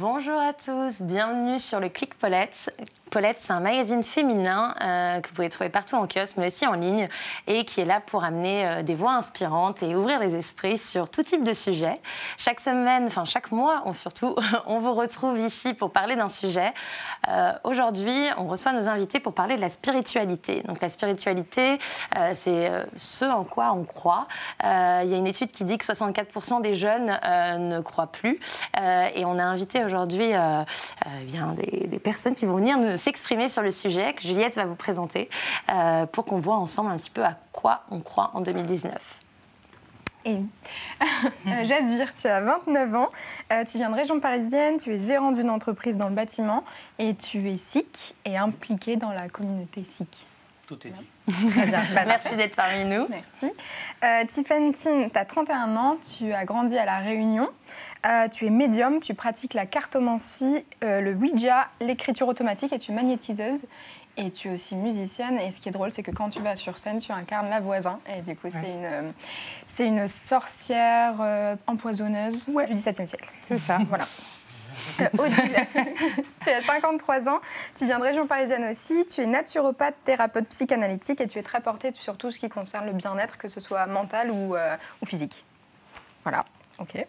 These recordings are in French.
Bonjour à tous, bienvenue sur le Clic Paulette. Paulette, c'est un magazine féminin que vous pouvez trouver partout en kiosque, mais aussi en ligne, et qui est là pour amener des voix inspirantes et ouvrir les esprits sur tout type de sujet. Chaque semaine, enfin chaque mois surtout, on vous retrouve ici pour parler d'un sujet. Aujourd'hui, on reçoit nos invités pour parler de la spiritualité. Donc la spiritualité, c'est ce en quoi on croit. Il y a une étude qui dit que 64% des jeunes ne croient plus. Et on a invité aujourd'hui des personnes qui vont venir nous s'exprimer sur le sujet, que Juliette va vous présenter, pour qu'on voit ensemble un petit peu à quoi on croit en 2019. Et Jasvir, tu as 29 ans, tu viens de région parisienne, tu es gérant d'une entreprise dans le bâtiment et tu es sikh et impliqué dans la communauté sikh. Tout est dit. Très bien. Merci d'être parmi nous. Merci. Tiffany Tin, tu as 31 ans, tu as grandi à La Réunion, tu es médium, tu pratiques la cartomancie, le Ouija, l'écriture automatique et tu es magnétiseuse. Et tu es aussi musicienne. Et ce qui est drôle, c'est que quand tu vas sur scène, tu incarnes la voisin. Et du coup, c'est une sorcière empoisonneuse du XVIIe siècle. C'est ça. Voilà. Odile, tu as 53 ans, tu viens de région parisienne aussi, tu es naturopathe, thérapeute psychanalytique et tu es très portée sur tout ce qui concerne le bien-être, que ce soit mental ou physique. Voilà. Ok.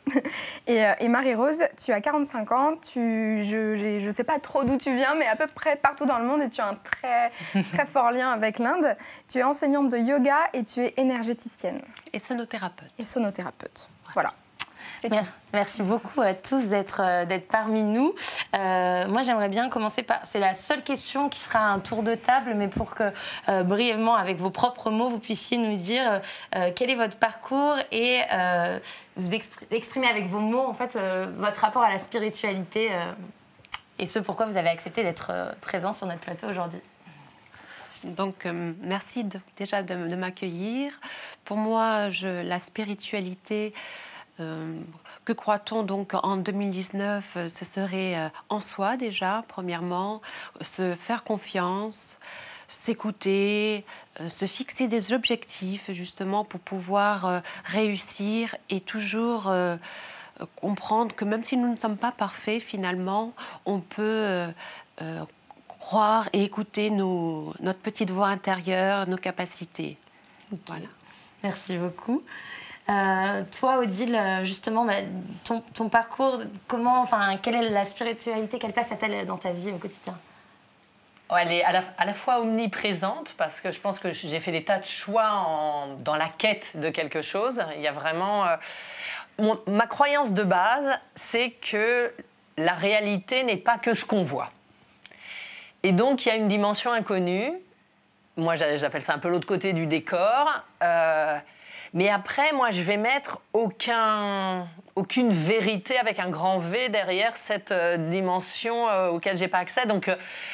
Et Marie-Rose, tu as 45 ans, je ne sais pas trop d'où tu viens, mais à peu près partout dans le monde et tu as un très fort lien avec l'Inde. Tu es enseignante de yoga et tu es énergéticienne. Et sonothérapeute. Et sonothérapeute. Voilà. Merci beaucoup à tous d'être parmi nous. Moi, j'aimerais bien commencer par... C'est la seule question qui sera un tour de table, mais pour que, brièvement, avec vos propres mots, vous puissiez nous dire quel est votre parcours et vous exprimer avec vos mots, en fait, votre rapport à la spiritualité et ce pourquoi vous avez accepté d'être présent sur notre plateau aujourd'hui. Donc, merci déjà de m'accueillir. Pour moi, la spiritualité... que croit-on donc en 2019? Ce serait en soi déjà, premièrement, se faire confiance, s'écouter, se fixer des objectifs justement pour pouvoir réussir et toujours comprendre que même si nous ne sommes pas parfaits, finalement, on peut croire et écouter notre petite voix intérieure, nos capacités. Okay. Voilà. Merci beaucoup. Toi, Odile, justement, ton parcours, quelle est la spiritualité, quelle place a-t-elle dans ta vie au quotidien? Elle est à la fois omniprésente, parce que je pense que j'ai fait des tas de choix dans la quête de quelque chose. Il y a vraiment... ma croyance de base, c'est que la réalité n'est pas que ce qu'on voit. Et donc, il y a une dimension inconnue. Moi, j'appelle ça un peu l'autre côté du décor. Mais après, moi, je vais mettre aucune vérité avec un grand V derrière cette dimension auquelle je n'ai pas accès. Donc,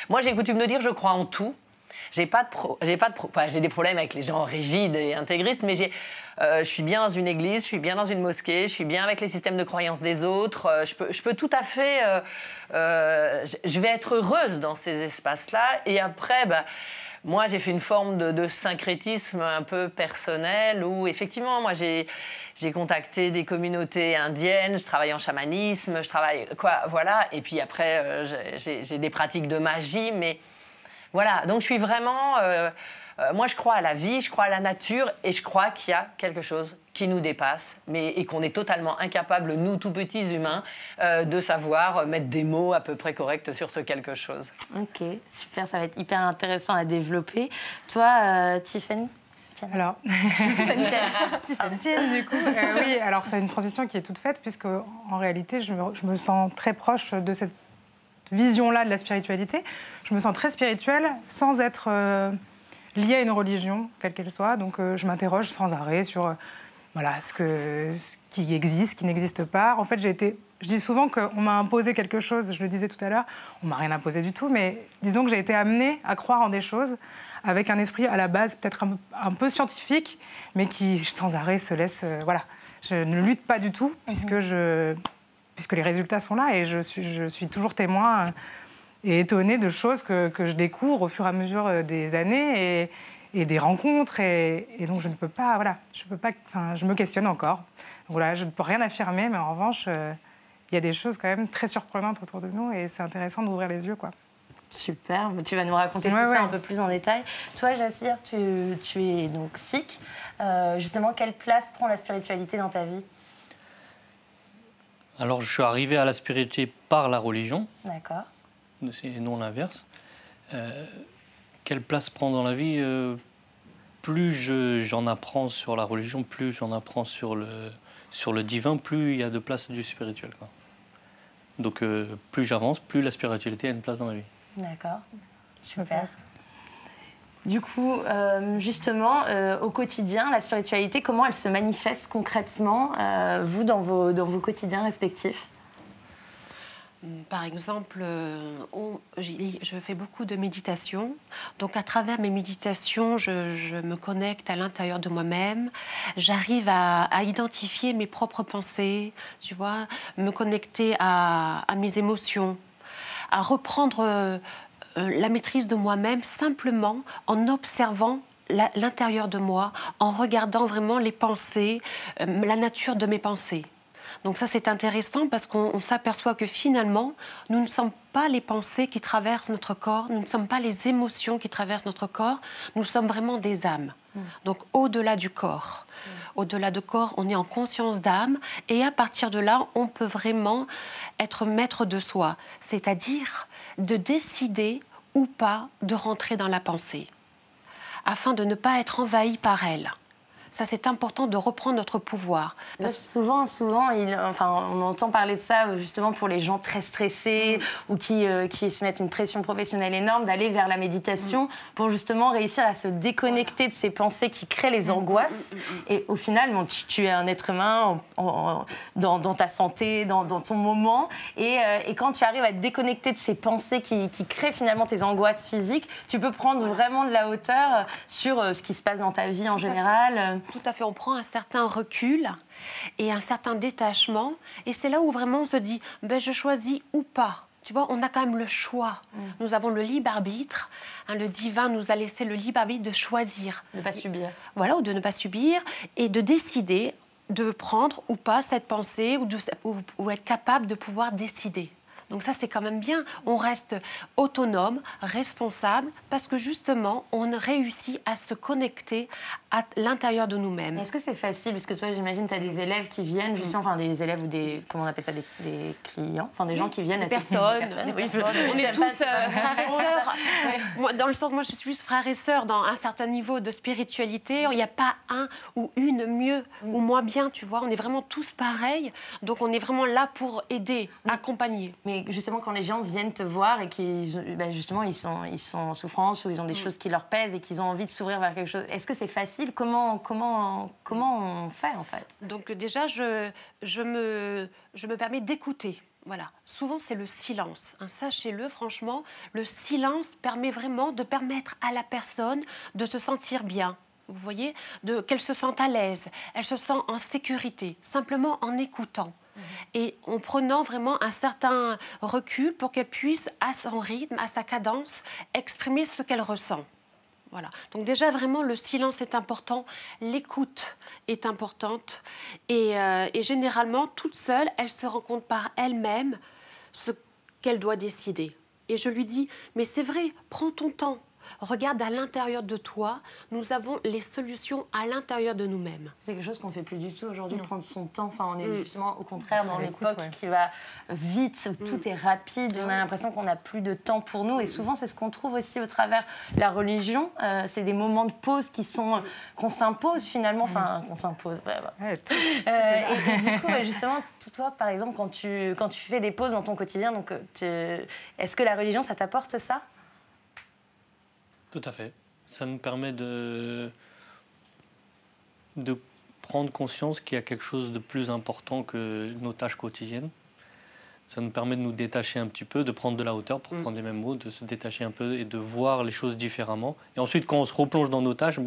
moi, j'ai coutume de dire je crois en tout. J'ai des problèmes avec les gens rigides et intégristes, mais je suis bien dans une église, je suis bien dans une mosquée, je suis bien avec les systèmes de croyance des autres. Je peux tout à fait... je vais être heureuse dans ces espaces-là. Et après... moi, j'ai fait une forme de syncrétisme un peu personnel où, effectivement, moi, j'ai contacté des communautés indiennes, je travaille en chamanisme, voilà. Et puis après, j'ai des pratiques de magie, mais voilà. Donc, je suis vraiment... moi, je crois à la vie, je crois à la nature et je crois qu'il y a quelque chose qui nous dépasse et qu'on est totalement incapables, nous, tout petits humains, de savoir mettre des mots à peu près corrects sur ce quelque chose. Ok, super, ça va être hyper intéressant à développer. Toi, Tiffany? Alors, Tiffany, du coup, oui, alors c'est une transition qui est toute faite puisque en réalité, je me sens très proche de cette vision-là de la spiritualité. Je me sens très spirituelle sans être liée à une religion, quelle qu'elle soit. Donc, je m'interroge sans arrêt sur ce qui existe, ce qui n'existe pas. En fait, je dis souvent qu'on m'a imposé quelque chose, je le disais tout à l'heure, on m'a rien imposé du tout, mais disons que j'ai été amenée à croire en des choses avec un esprit à la base peut-être un peu scientifique, mais qui sans arrêt se laisse... Je ne lutte pas du tout puisque les résultats sont là et je suis toujours témoin et étonnée de choses que je découvre au fur et à mesure des années et des rencontres. Et donc, je ne peux pas... je me questionne encore. Donc, je ne peux rien affirmer, mais en revanche... il y a des choses quand même très surprenantes autour de nous et c'est intéressant d'ouvrir les yeux, quoi. Super, tu vas nous raconter tout ça un peu plus en détail. Toi, Jassir, tu es donc sikh. Justement, quelle place prend la spiritualité dans ta vie? Alors, je suis arrivé à la spiritualité par la religion. D'accord. C'est non l'inverse. Quelle place prend dans la vie? Plus j'en apprends sur la religion, plus j'en apprends sur le divin, plus il y a de place du spirituel, quoi. Donc, plus j'avance, plus la spiritualité a une place dans ma vie. D'accord, super. Du coup, justement, au quotidien, la spiritualité, comment elle se manifeste concrètement, vous, dans vos quotidiens respectifs? Par exemple, je fais beaucoup de méditation. Donc, à travers mes méditations, je me connecte à l'intérieur de moi-même. J'arrive à identifier mes propres pensées, tu vois, me connecter à mes émotions, à reprendre la maîtrise de moi-même simplement en observant l'intérieur de moi, en regardant vraiment les pensées, la nature de mes pensées. Donc ça, c'est intéressant parce qu'on s'aperçoit que finalement, nous ne sommes pas les pensées qui traversent notre corps, nous ne sommes pas les émotions qui traversent notre corps, nous sommes vraiment des âmes. Donc au-delà du corps. Au-delà du corps, on est en conscience d'âme et à partir de là, on peut vraiment être maître de soi, c'est-à-dire de décider ou pas de rentrer dans la pensée, afin de ne pas être envahi par elle. Ça, c'est important de reprendre notre pouvoir. Parce que souvent, on entend parler de ça justement pour les gens très stressés ou qui se mettent une pression professionnelle énorme, d'aller vers la méditation pour justement réussir à se déconnecter de ces pensées qui créent les angoisses. Et au final, bon, tu es un être humain dans ta santé, dans ton moment. Et quand tu arrives à te déconnecter de ces pensées qui créent finalement tes angoisses physiques, tu peux prendre vraiment de la hauteur sur ce qui se passe dans ta vie en général. Tout à fait, on prend un certain recul et un certain détachement. Et c'est là où vraiment on se dit, je choisis ou pas. Tu vois, on a quand même le choix. Nous avons le libre arbitre. Le divin nous a laissé le libre arbitre de choisir. De ne pas subir. Voilà, ou de ne pas subir et de décider de prendre ou pas cette pensée ou être capable de pouvoir décider. Donc ça, c'est quand même bien. On reste autonome, responsable, parce que justement, on réussit à se connecter à l'intérieur de nous-mêmes. Est-ce que c'est facile? Parce que toi, j'imagine, tu as des élèves qui viennent, justement, enfin des élèves ou comment on appelle ça, des clients, enfin des gens qui viennent... Des personnes. Oui, on est tous frères et sœurs. Moi, dans le sens, moi, je suis plus frères et sœurs dans un certain niveau de spiritualité. Il n'y a pas un ou une mieux ou moins bien, tu vois. On est vraiment tous pareils. Donc, on est vraiment là pour aider, accompagner. Mais justement, quand les gens viennent te voir et qu'ils justement ils sont en souffrance ou ils ont des choses qui leur pèsent et qu'ils ont envie de s'ouvrir vers quelque chose, est-ce que c'est facile? Comment on fait en fait? Donc déjà, je me permets d'écouter. Voilà. Souvent, c'est le silence. Sachez-le, franchement, le silence permet vraiment de permettre à la personne de se sentir bien. Vous voyez, qu'elle se sente à l'aise, elle se sent en sécurité, simplement en écoutant. Et en prenant vraiment un certain recul pour qu'elle puisse, à son rythme, à sa cadence, exprimer ce qu'elle ressent. Voilà. Donc déjà, vraiment, le silence est important, l'écoute est importante. Et généralement, toute seule, elle se rend compte par elle-même ce qu'elle doit décider. Et je lui dis, mais c'est vrai, prends ton temps. Regarde à l'intérieur de toi, nous avons les solutions à l'intérieur de nous-mêmes. C'est quelque chose qu'on ne fait plus du tout aujourd'hui, prendre son temps. Enfin, on est justement au contraire dans l'époque qui va vite, où tout est rapide, on a l'impression qu'on n'a plus de temps pour nous. Et souvent, c'est ce qu'on trouve aussi au travers la religion. C'est des moments de pause qu'on s'impose finalement, enfin qu'on s'impose. Et du coup, justement, toi, par exemple, quand tu fais des pauses dans ton quotidien, donc, est-ce que la religion, ça t'apporte ça ? Tout à fait. Ça nous permet de prendre conscience qu'il y a quelque chose de plus important que nos tâches quotidiennes. Ça nous permet de nous détacher un petit peu, de prendre de la hauteur, pour prendre les mêmes mots, de se détacher un peu et de voir les choses différemment. Et ensuite, quand on se replonge dans nos tâches,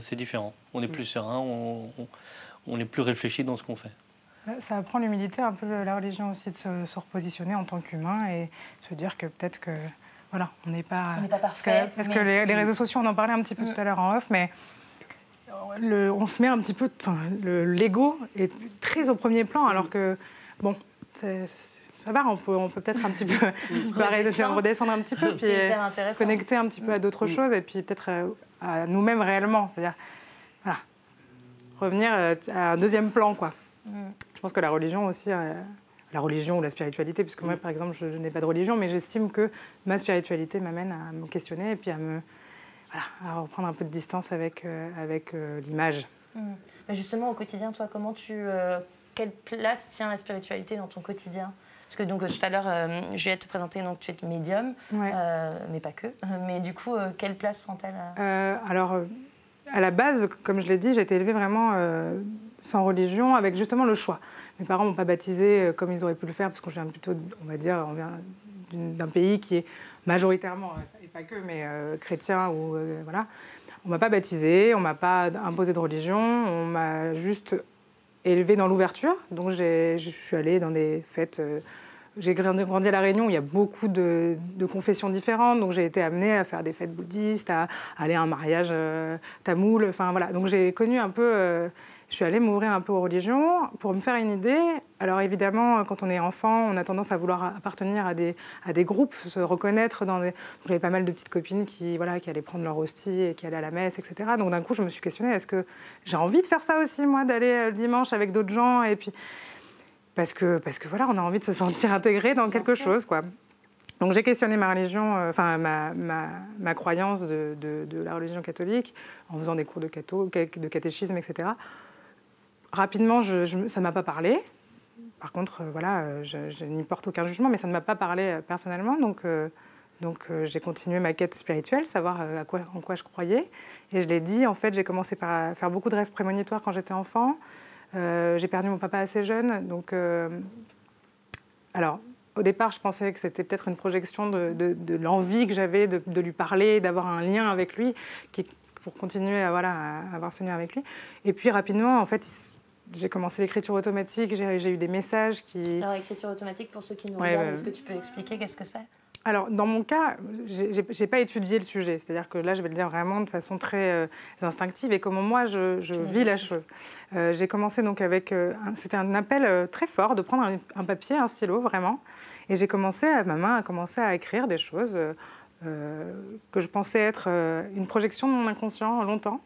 c'est différent. On est plus serein, on est plus réfléchi dans ce qu'on fait. Ça apprend l'humilité, un peu la religion aussi, de se repositionner en tant qu'humain et se dire que peut-être que... Voilà, on n'est pas parfait. Parce que les réseaux sociaux, on en parlait un petit peu tout à l'heure en off, mais on se met un petit peu... L'ego est très au premier plan, alors que, bon, ça va, on peut peut-être un petit peu redescendre un petit peu, puis se connecter un petit peu à d'autres choses, et puis peut-être à nous-mêmes réellement. C'est-à-dire, voilà, revenir à un deuxième plan, quoi. Je pense que la religion aussi, la religion ou la spiritualité, puisque moi, par exemple, je n'ai pas de religion, mais j'estime que ma spiritualité m'amène à me questionner et puis à reprendre un peu de distance avec l'image. Justement, au quotidien, toi, quelle place tient la spiritualité dans ton quotidien? Parce que donc, tout à l'heure, Juliette te présentait, donc tu es médium, mais pas que. Mais du coup, quelle place prend-elle Alors, à la base, comme je l'ai dit, j'ai été élevée vraiment sans religion, avec justement le choix. Mes parents ne m'ont pas baptisée comme ils auraient pu le faire, parce que je viens plutôt, on vient d'un pays qui est majoritairement, et pas que, mais chrétien, ou voilà. On ne m'a pas baptisée, on ne m'a pas imposé de religion, on m'a juste élevée dans l'ouverture. Donc je suis allée dans des fêtes. J'ai grandi à La Réunion, où il y a beaucoup de confessions différentes. Donc j'ai été amenée à faire des fêtes bouddhistes, à aller à un mariage tamoul. Enfin voilà. Donc j'ai connu un peu. Je suis allée m'ouvrir un peu aux religions pour me faire une idée. Alors évidemment, quand on est enfant, on a tendance à vouloir appartenir à des groupes, se reconnaître dans des... J'avais pas mal de petites copines qui allaient prendre leur hostie et qui allaient à la messe, etc. Donc d'un coup, je me suis questionnée, est-ce que j'ai envie de faire ça aussi, moi, d'aller le dimanche avec d'autres gens? Et puis, parce que voilà, on a envie de se sentir intégré dans quelque chose, quoi. Donc j'ai questionné ma religion, enfin ma croyance de la religion catholique, en faisant des cours de catéchisme, etc. Rapidement, ça ne m'a pas parlé. Par contre, voilà, je n'y porte aucun jugement, mais ça ne m'a pas parlé personnellement. Donc j'ai continué ma quête spirituelle, savoir en quoi je croyais. Et je l'ai dit, en fait, j'ai commencé par faire beaucoup de rêves prémonitoires quand j'étais enfant. J'ai perdu mon papa assez jeune. Donc, alors, au départ, je pensais que c'était peut-être une projection de l'envie que j'avais de lui parler, d'avoir un lien avec lui, pour continuer à avoir ce lien avec lui. Et puis, rapidement, en fait, j'ai commencé l'écriture automatique, j'ai eu des messages qui... Alors, écriture automatique, pour ceux qui nous regardent, est-ce que tu peux expliquer qu'est-ce que c'est? Alors, dans mon cas, je n'ai pas étudié le sujet. C'est-à-dire que là, je vais le dire vraiment de façon très instinctive et comment moi, je vis la chose. J'ai commencé donc avec... C'était un appel très fort de prendre un papier, un stylo, vraiment. Et ma main a commencé à écrire des choses que je pensais être une projection de mon inconscient longtemps.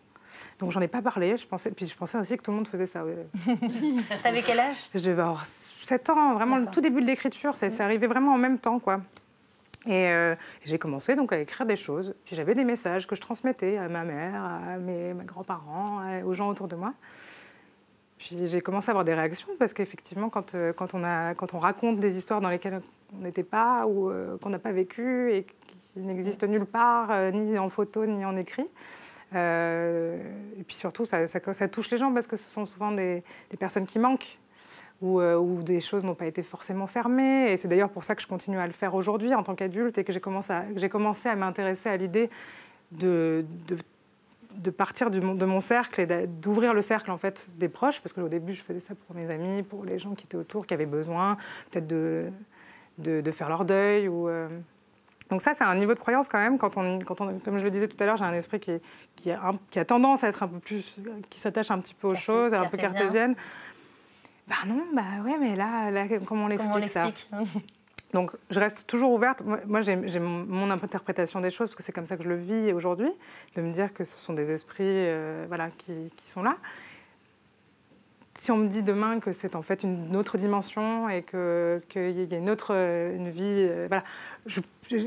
Donc, j'en ai pas parlé. Je pensais aussi que tout le monde faisait ça. T'avais quel âge? Je devais avoir 7 ans, vraiment le tout début de l'écriture. C'est arrivé vraiment en même temps, quoi. Et j'ai commencé donc à écrire des choses. Puis j'avais des messages que je transmettais à ma mère, à mes grands-parents, aux gens autour de moi. Puis j'ai commencé à avoir des réactions parce qu'effectivement, quand on raconte des histoires dans lesquelles on n'était pas ou qu'on n'a pas vécu et qui n'existent nulle part, ni en photo ni en écrit. Et puis surtout, ça touche les gens parce que ce sont souvent des personnes qui manquent. Où des choses n'ont pas été forcément fermées. Et c'est d'ailleurs pour ça que je continue à le faire aujourd'hui en tant qu'adulte et que j'ai commencé à m'intéresser à l'idée de partir de mon cercle et d'ouvrir le cercle en fait, des proches. Parce qu'au début, je faisais ça pour mes amis, pour les gens qui étaient autour, qui avaient besoin peut-être de faire leur deuil. Donc ça, c'est un niveau de croyance quand même. Quand on, comme je le disais tout à l'heure, j'ai un esprit qui a tendance à être un peu plus... qui s'attache un petit peu aux choses, un peu cartésienne. Bah non, bah ouais, mais là comment on l'explique ça? Donc, je reste toujours ouverte. Moi, j'ai mon interprétation des choses, parce que c'est comme ça que je le vis aujourd'hui, de me dire que ce sont des esprits qui sont là. Si on me dit demain que c'est en fait une autre dimension et qu'il y a une vie... voilà.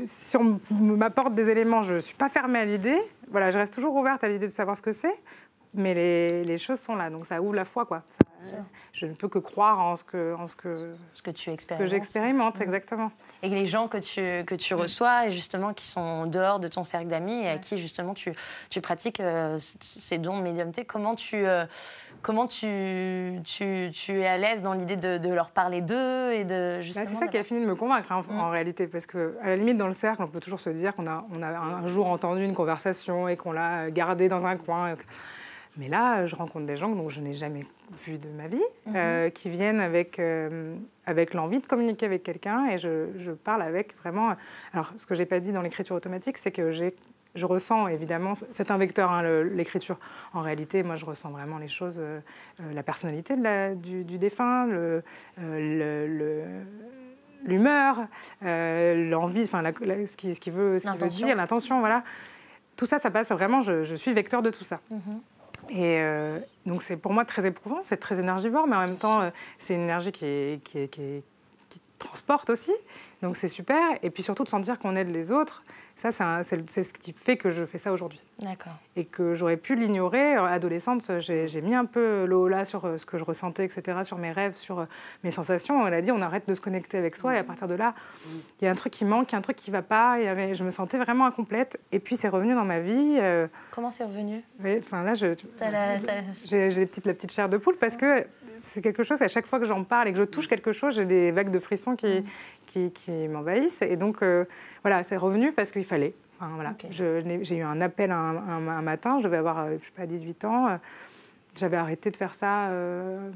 Si on m'apporte des éléments, je ne suis pas fermée à l'idée. Voilà, je reste toujours ouverte à l'idée de savoir ce que c'est. Mais les choses sont là, donc ça ouvre la foi, quoi. Je ne peux que croire en ce que tu expérimentes. Ce que j'expérimente, exactement. Et les gens que tu reçois, et justement, qui sont dehors de ton cercle d'amis et à qui, justement, tu pratiques ces dons de médiumnité, comment tu es à l'aise dans l'idée de leur parler d'eux et de justement... C'est ça qui a fini de me convaincre, en réalité, parce qu'à la limite, dans le cercle, on peut toujours se dire qu'on a un jour entendu une conversation et qu'on l'a gardée dans un coin. Mais là, je rencontre des gens dont je n'ai jamais vu de ma vie, qui viennent avec l'envie de communiquer avec quelqu'un et je parle avec vraiment... Alors, ce que je n'ai pas dit dans l'écriture automatique, c'est que j'ai je ressens évidemment, c'est un vecteur, hein, l'écriture. En réalité, moi, je ressens vraiment les choses, la personnalité du défunt, l'humeur, l'envie, enfin, ce qu'il veut dire, l'intention, voilà. Tout ça, ça passe vraiment, je suis vecteur de tout ça. Et donc, c'est pour moi très éprouvant, c'est très énergivore, mais en même temps, c'est une énergie qui transporte aussi. Donc, c'est super. Et puis surtout, de sentir qu'on aide les autres. Ça, c'est ce qui fait que je fais ça aujourd'hui. D'accord. Et que j'aurais pu l'ignorer. Adolescente, j'ai mis un peu le haut là sur ce que je ressentais, etc., sur mes rêves, sur mes sensations. Elle a dit, on arrête de se connecter avec soi. Et à partir de là, il y a un truc qui manque, il y a un truc qui ne va pas. Je me sentais vraiment incomplète. Et puis, c'est revenu dans ma vie. Comment c'est revenu? Oui, enfin là, j'ai la petite chair de poule parce que c'est quelque chose, à chaque fois que j'en parle et que je touche quelque chose, j'ai des vagues de frissons qui m'envahissent. Et donc, voilà, c'est revenu parce qu'il fallait. Enfin, voilà. Okay. J'ai eu un appel un matin, je devais avoir, je sais pas, 18 ans. J'avais arrêté de faire ça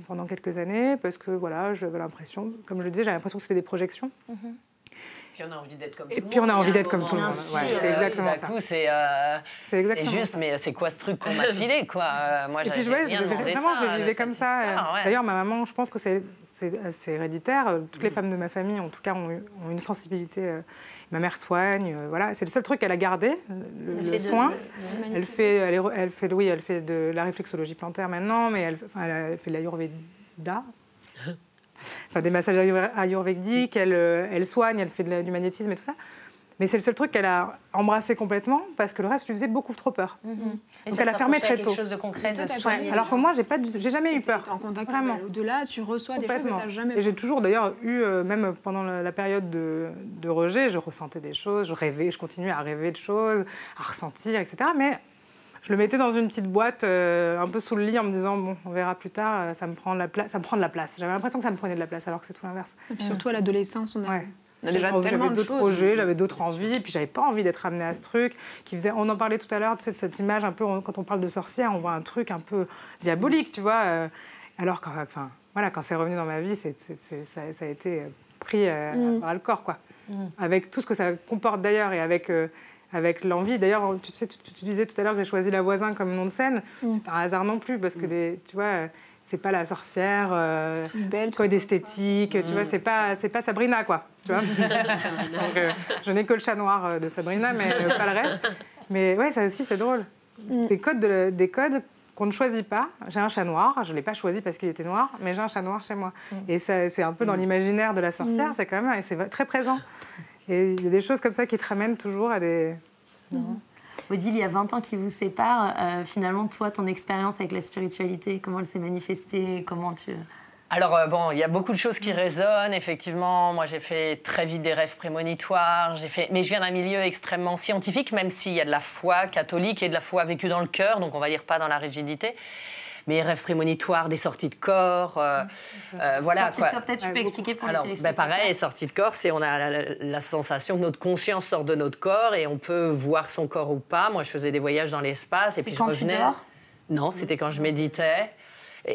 pendant quelques années parce que, voilà, j'avais l'impression, comme je le disais, j'avais l'impression que c'était des projections. Puis on a envie d'être comme tout le monde. Et puis on a envie d'être comme tout le monde. Ouais, c'est exactement ça. C'est juste, mais c'est quoi ce truc qu'on m'a filé, quoi. Moi, j'avais rien demandé ça. Je vivais comme ça. Ouais. D'ailleurs, ma maman, je pense que c'est assez héréditaire. Toutes les femmes de ma famille, en tout cas, ont une sensibilité. Ma mère soigne, voilà. C'est le seul truc qu'elle a gardé, le soin. Elle fait de la réflexologie plantaire maintenant, mais elle fait de l'ayurveda. Enfin, des massages ayurvédiques, elle soigne, elle fait du magnétisme et tout ça. Mais c'est le seul truc qu'elle a embrassé complètement parce que le reste lui faisait beaucoup trop peur. Donc elle a fermé très tôt. Quelque chose de concret, de soigner. Alors que moi, j'ai jamais eu peur. En contact vraiment. Au-delà, tu reçois des choses et t'as jamais. Et j'ai toujours d'ailleurs eu, même pendant la période de rejet, je ressentais des choses, je rêvais, je continuais à rêver de choses, à ressentir, etc. Mais je le mettais dans une petite boîte un peu sous le lit en me disant bon, on verra plus tard, ça me prend de la place. J'avais l'impression que ça me prenait de la place alors que c'est tout l'inverse. Et puis surtout à l'adolescence, on a déjà j'avais tellement d'autres projets, j'avais d'autres envies, et puis j'avais pas envie d'être amenée à ce truc on en parlait tout à l'heure, tu sais, cette image un peu, quand on parle de sorcière, on voit un truc un peu diabolique, tu vois, alors quand c'est revenu dans ma vie, ça a été pris par le corps, quoi. Avec tout ce que ça comporte d'ailleurs, et avec l'envie. D'ailleurs, tu sais, tu disais tout à l'heure que j'ai choisi La Voisin comme nom de scène, c'est par hasard non plus, parce que tu vois, c'est pas la sorcière, code esthétique, tu vois, c'est pas Sabrina, quoi, tu vois. Donc, je n'ai que le chat noir de Sabrina, mais pas le reste. Mais ouais, ça aussi, c'est drôle. Des codes qu'on ne choisit pas. J'ai un chat noir, je ne l'ai pas choisi parce qu'il était noir, mais j'ai un chat noir chez moi. Et c'est un peu dans l'imaginaire de la sorcière, c'est quand même, c'est très présent. Et il y a des choses comme ça qui te ramènent toujours à des... Odile, il y a 20 ans qui vous séparent. Finalement, toi, ton expérience avec la spiritualité, comment elle s'est manifestée? Comment tu... Alors, bon, il y a beaucoup de choses qui résonnent, effectivement. Moi, j'ai fait très vite des rêves prémonitoires. Mais je viens d'un milieu extrêmement scientifique, même s'il y a de la foi catholique et de la foi vécue dans le cœur, donc on va dire pas dans la rigidité. Mais rêves prémonitoires, des sorties de corps, voilà. Sorties de corps, peut-être tu peux expliquer pour les téléspectateurs. Pareil, sorties de corps, c'est on a la sensation que notre conscience sort de notre corps et on peut voir son corps ou pas. Moi, je faisais des voyages dans l'espace et puis je revenais. Tu dors? Non, c'était quand je méditais.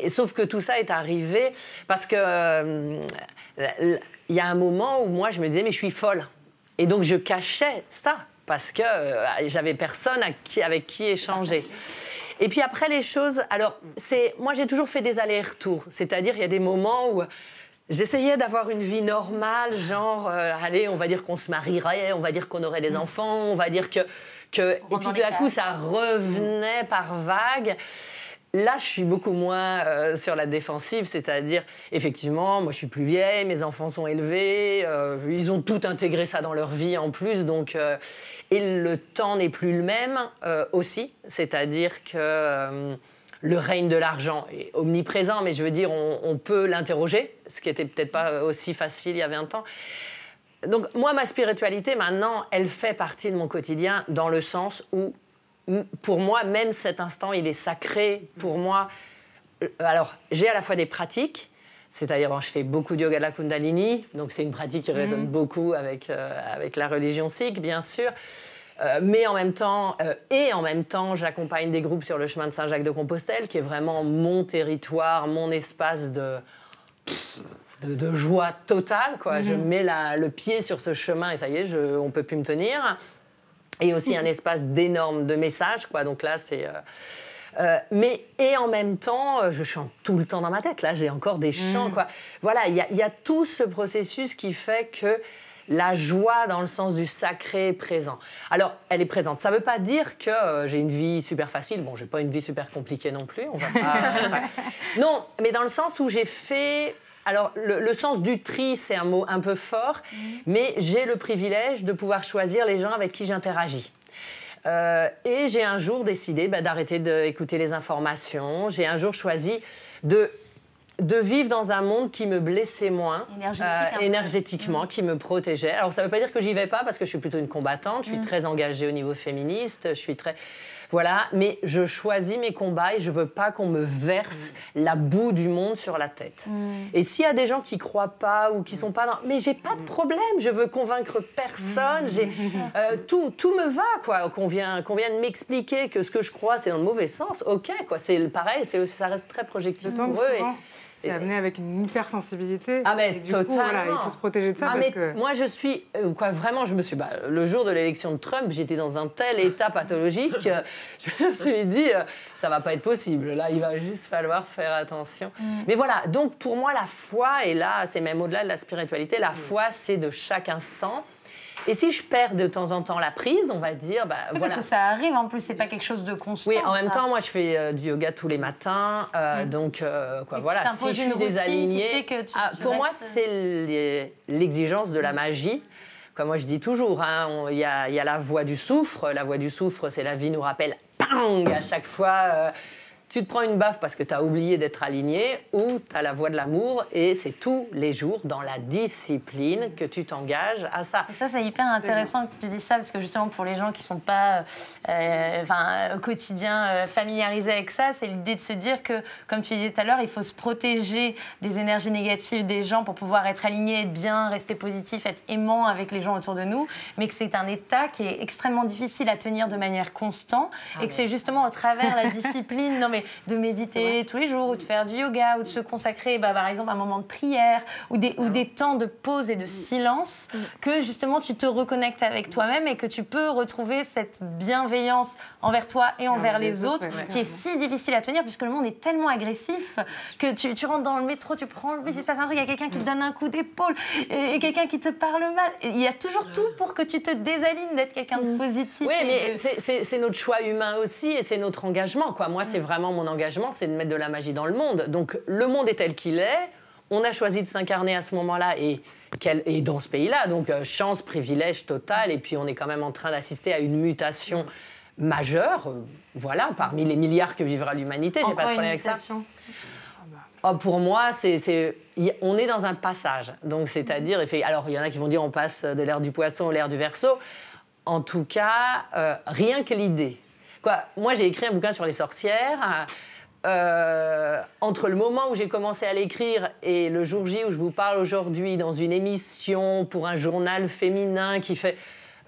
Sauf que tout ça est arrivé parce que il y a un moment où moi, je me disais, mais je suis folle. Et donc, je cachais ça parce que j'avais personne avec qui échanger. Et puis après, les choses... Alors, moi, j'ai toujours fait des allers-retours. C'est-à-dire, il y a des moments où j'essayais d'avoir une vie normale, genre, allez, on va dire qu'on se marierait, on va dire qu'on aurait des enfants, on va dire que... Et puis, tout d'un coup, ça revenait par vagues. Là, je suis beaucoup moins sur la défensive, c'est-à-dire, effectivement, moi, je suis plus vieille, mes enfants sont élevés, ils ont tout intégré ça dans leur vie en plus, donc... et le temps n'est plus le même aussi, c'est-à-dire que le règne de l'argent est omniprésent, mais je veux dire, on peut l'interroger, ce qui n'était peut-être pas aussi facile il y a 20 ans. Donc, moi, ma spiritualité, maintenant, elle fait partie de mon quotidien, dans le sens où, pour moi, même cet instant, il est sacré. Pour moi, alors, j'ai à la fois des pratiques, c'est-à-dire, je fais beaucoup de yoga de la Kundalini, donc c'est une pratique qui résonne beaucoup avec la religion sikh, bien sûr. Mais en même temps, j'accompagne des groupes sur le chemin de Saint-Jacques-de-Compostelle, qui est vraiment mon territoire, mon espace de joie totale, quoi. Je mets le pied sur ce chemin et ça y est, on ne peut plus me tenir. et aussi un espace d'énormes de messages, quoi. Donc là, c'est... et en même temps, je chante tout le temps dans ma tête. Là, j'ai encore des chants, quoi. Voilà, il y a tout ce processus qui fait que la joie, dans le sens du sacré, est présent. Alors, elle est présente. Ça ne veut pas dire que j'ai une vie super facile. Bon, j'ai pas une vie super compliquée non plus. On va pas... Non, mais dans le sens où j'ai fait... Alors, le sens du tri, c'est un mot un peu fort, mais j'ai le privilège de pouvoir choisir les gens avec qui j'interagis. Et j'ai un jour décidé d'arrêter d'écouter les informations. J'ai un jour choisi de vivre dans un monde qui me blessait moins, énergétiquement, qui me protégeait. Alors, ça ne veut pas dire que j'y vais pas, parce que je suis plutôt une combattante, je suis très engagée au niveau féministe, je suis très... Voilà, mais je choisis mes combats et je ne veux pas qu'on me verse la boue du monde sur la tête. Et s'il y a des gens qui ne croient pas ou qui ne sont pas dans... Mais j'ai pas de problème, je veux convaincre personne, tout me va, quoi. Qu'on vienne de m'expliquer que ce que je crois, c'est dans le mauvais sens, ok, quoi. C'est pareil, ça reste très projectif pour eux. C'est amené avec une hypersensibilité. Ah, mais totalement. Coup, voilà, il faut se protéger de ça. Parce que... Moi, je suis... vraiment, je me suis... le jour de l'élection de Trump, j'étais dans un tel état pathologique, je me suis dit, ça va pas être possible. Là, il va juste falloir faire attention. Mais voilà, donc pour moi, la foi, et là, c'est même au-delà de la spiritualité, la foi, c'est de chaque instant. Et si je perds de temps en temps la prise, on va dire, voilà. Parce que ça arrive, en plus, c'est pas quelque chose de constant. Oui, en même temps, moi, je fais du yoga tous les matins, donc voilà. Si je suis désalignée, pour moi, c'est l'exigence de la magie. Comme moi, je dis toujours, il y a la voie du soufre. La voie du soufre, c'est la vie nous rappelle, bang, à chaque fois. Tu te prends une baffe parce que tu as oublié d'être aligné, ou tu as la voie de l'amour et c'est tous les jours dans la discipline que tu t'engages à ça. Et ça, c'est hyper intéressant que tu dis ça, parce que justement, pour les gens qui ne sont pas au quotidien familiarisés avec ça, c'est l'idée de se dire que, comme tu disais tout à l'heure, il faut se protéger des énergies négatives des gens pour pouvoir être aligné, être bien, rester positif, être aimant avec les gens autour de nous, mais que c'est un état qui est extrêmement difficile à tenir de manière constante et que c'est justement au travers de la discipline, de méditer tous les jours, ou de faire du yoga, ou de se consacrer, par exemple, à un moment de prière, ou des temps de pause et de silence, que justement tu te reconnectes avec toi-même et que tu peux retrouver cette bienveillance envers toi et envers les autres, qui est si difficile à tenir, puisque le monde est tellement agressif que tu rentres dans le métro, tu prends le bus, il se passe un truc, il y a quelqu'un qui te donne un coup d'épaule, et quelqu'un qui te parle mal. Il y a toujours tout pour que tu te désalignes d'être quelqu'un de positif. Oui, mais c'est notre choix humain aussi, et c'est notre engagement, quoi. Moi, c'est vraiment mon engagement, c'est de mettre de la magie dans le monde. Donc, le monde est tel qu'il est. On a choisi de s'incarner à ce moment-là et dans ce pays-là. Donc, chance, privilège total. Et puis, on est quand même en train d'assister à une mutation majeure. Voilà, parmi les milliards que vivra l'humanité. J'ai pas de problème avec ça. Pour moi, on est dans un passage. Donc, c'est-à-dire, alors, il y en a qui vont dire on passe de l'ère du poisson à l'ère du Verseau. En tout cas, rien que l'idée. Moi, j'ai écrit un bouquin sur les sorcières. Entre le moment où j'ai commencé à l'écrire et le jour J où je vous parle aujourd'hui dans une émission pour un journal féminin qui fait...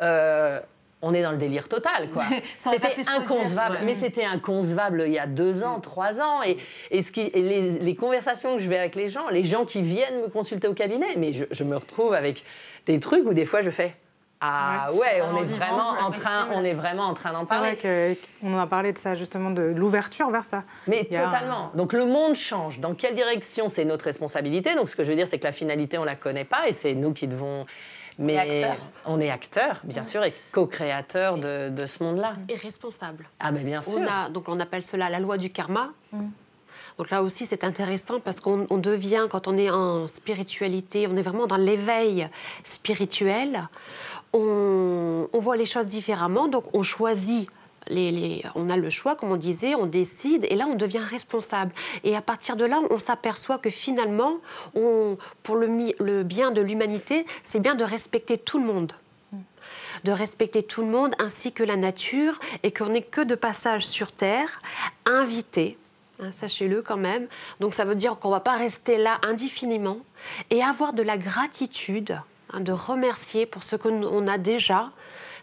on est dans le délire total, quoi. C'était inconcevable. Mais c'était inconcevable il y a 2 ans, 3 ans. Et les conversations que je vais avec les gens qui viennent me consulter au cabinet, mais je me retrouve avec des trucs où des fois je fais... on est vraiment en train d'en parler. C'est vrai qu'on a parlé de ça, justement, de l'ouverture vers ça. Mais totalement. Donc le monde change. Dans quelle direction, c'est notre responsabilité. Donc ce que je veux dire, c'est que la finalité, on ne la connaît pas et c'est nous qui devons... Mais on est acteurs, bien sûr, et co-créateurs de ce monde-là. Et responsables. Ah, mais bien sûr. Donc on appelle cela la loi du karma. Donc là aussi, c'est intéressant parce qu'on devient, quand on est en spiritualité, on est vraiment dans l'éveil spirituel, on voit les choses différemment, donc on choisit. On a le choix, comme on disait, on décide, et là, on devient responsable. Et à partir de là, on s'aperçoit que finalement, pour le bien de l'humanité, c'est bien de respecter tout le monde. De respecter tout le monde, ainsi que la nature, et qu'on n'est que de passage sur Terre, invité. Sachez-le quand même. Donc ça veut dire qu'on ne va pas rester là indéfiniment et avoir de la gratitude, de remercier pour ce qu'on a déjà.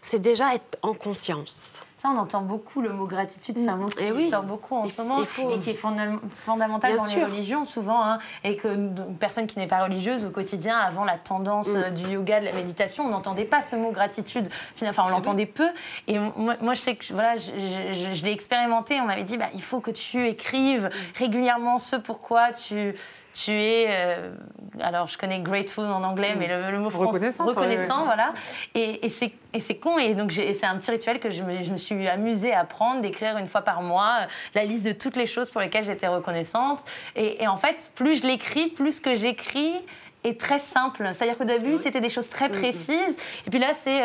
C'est déjà être en conscience. Ça, on entend beaucoup le mot gratitude, c'est un mot qui sort beaucoup en ce moment et qui est fondamental dans les religions souvent. Hein, et que une personne qui n'est pas religieuse au quotidien, avant la tendance du yoga, de la méditation, on n'entendait pas ce mot gratitude. Enfin, on l'entendait peu. Et moi, je sais que voilà, je l'ai expérimenté. On m'avait dit, il faut que tu écrives régulièrement ce pourquoi tu es, alors je connais grateful en anglais, mais le mot français, reconnaissant, voilà. Et c'est con, et donc c'est un petit rituel que je me suis amusée à prendre, d'écrire une fois par mois la liste de toutes les choses pour lesquelles j'étais reconnaissante. Et en fait, plus je l'écris, plus ce que j'écris est très simple. C'est-à-dire qu'au début, c'était des choses très précises. Et puis là, c'est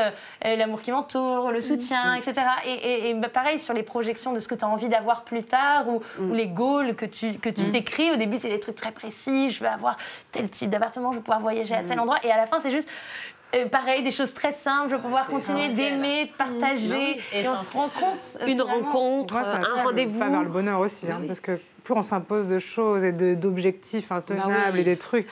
l'amour qui m'entoure, le soutien, etc. Et pareil, sur les projections de ce que tu as envie d'avoir plus tard ou les goals que tu t'écris. Au début, c'est des trucs très précis. Je veux avoir tel type d'appartement, je veux pouvoir voyager à tel endroit. Et à la fin, c'est juste... pareil, des choses très simples, je veux pouvoir continuer d'aimer, de partager. Et on se rend compte... Une rencontre, un rendez-vous. Ça va vers le bonheur aussi, parce que plus on s'impose de choses et d'objectifs intenables et des trucs...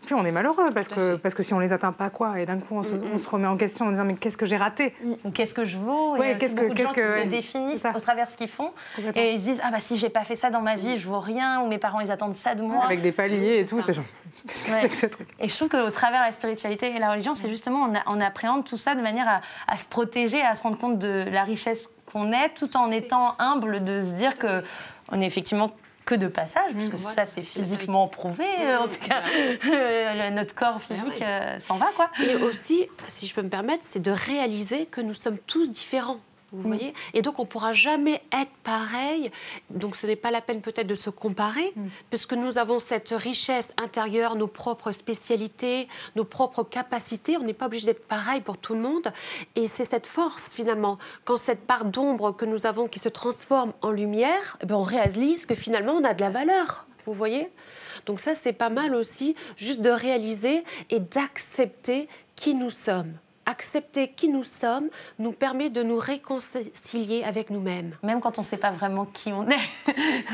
Plus on est malheureux parce que si on les atteint pas et d'un coup on se remet en question en disant mais qu'est-ce que j'ai raté, qu'est-ce que je vaux, il y a aussi beaucoup de gens qui se définissent au travers de ce qu'ils font et ils se disent si j'ai pas fait ça dans ma vie je vaux rien, ou mes parents ils attendent ça de moi, avec des paliers et tout, c'est genre qu'est-ce que c'est que ce truc. Et je trouve qu'au travers de la spiritualité et la religion, c'est justement on appréhende tout ça de manière à se protéger, à se rendre compte de la richesse qu'on est, tout en étant humble, de se dire que on est effectivement que de passage, puisque ça c'est physiquement prouvé, en tout cas notre corps physique s'en va, quoi. Et aussi, si je peux me permettre, c'est de réaliser que nous sommes tous différents. Vous voyez ? Et donc, on ne pourra jamais être pareil. Donc, ce n'est pas la peine peut-être de se comparer, puisque nous avons cette richesse intérieure, nos propres spécialités, nos propres capacités. On n'est pas obligé d'être pareil pour tout le monde. Et c'est cette force, finalement, quand cette part d'ombre que nous avons qui se transforme en lumière, on réalise que finalement, on a de la valeur. Vous voyez ? Donc ça, c'est pas mal aussi, juste de réaliser et d'accepter qui nous sommes. Accepter qui nous sommes nous permet de nous réconcilier avec nous-mêmes. Même quand on ne sait pas vraiment qui on est.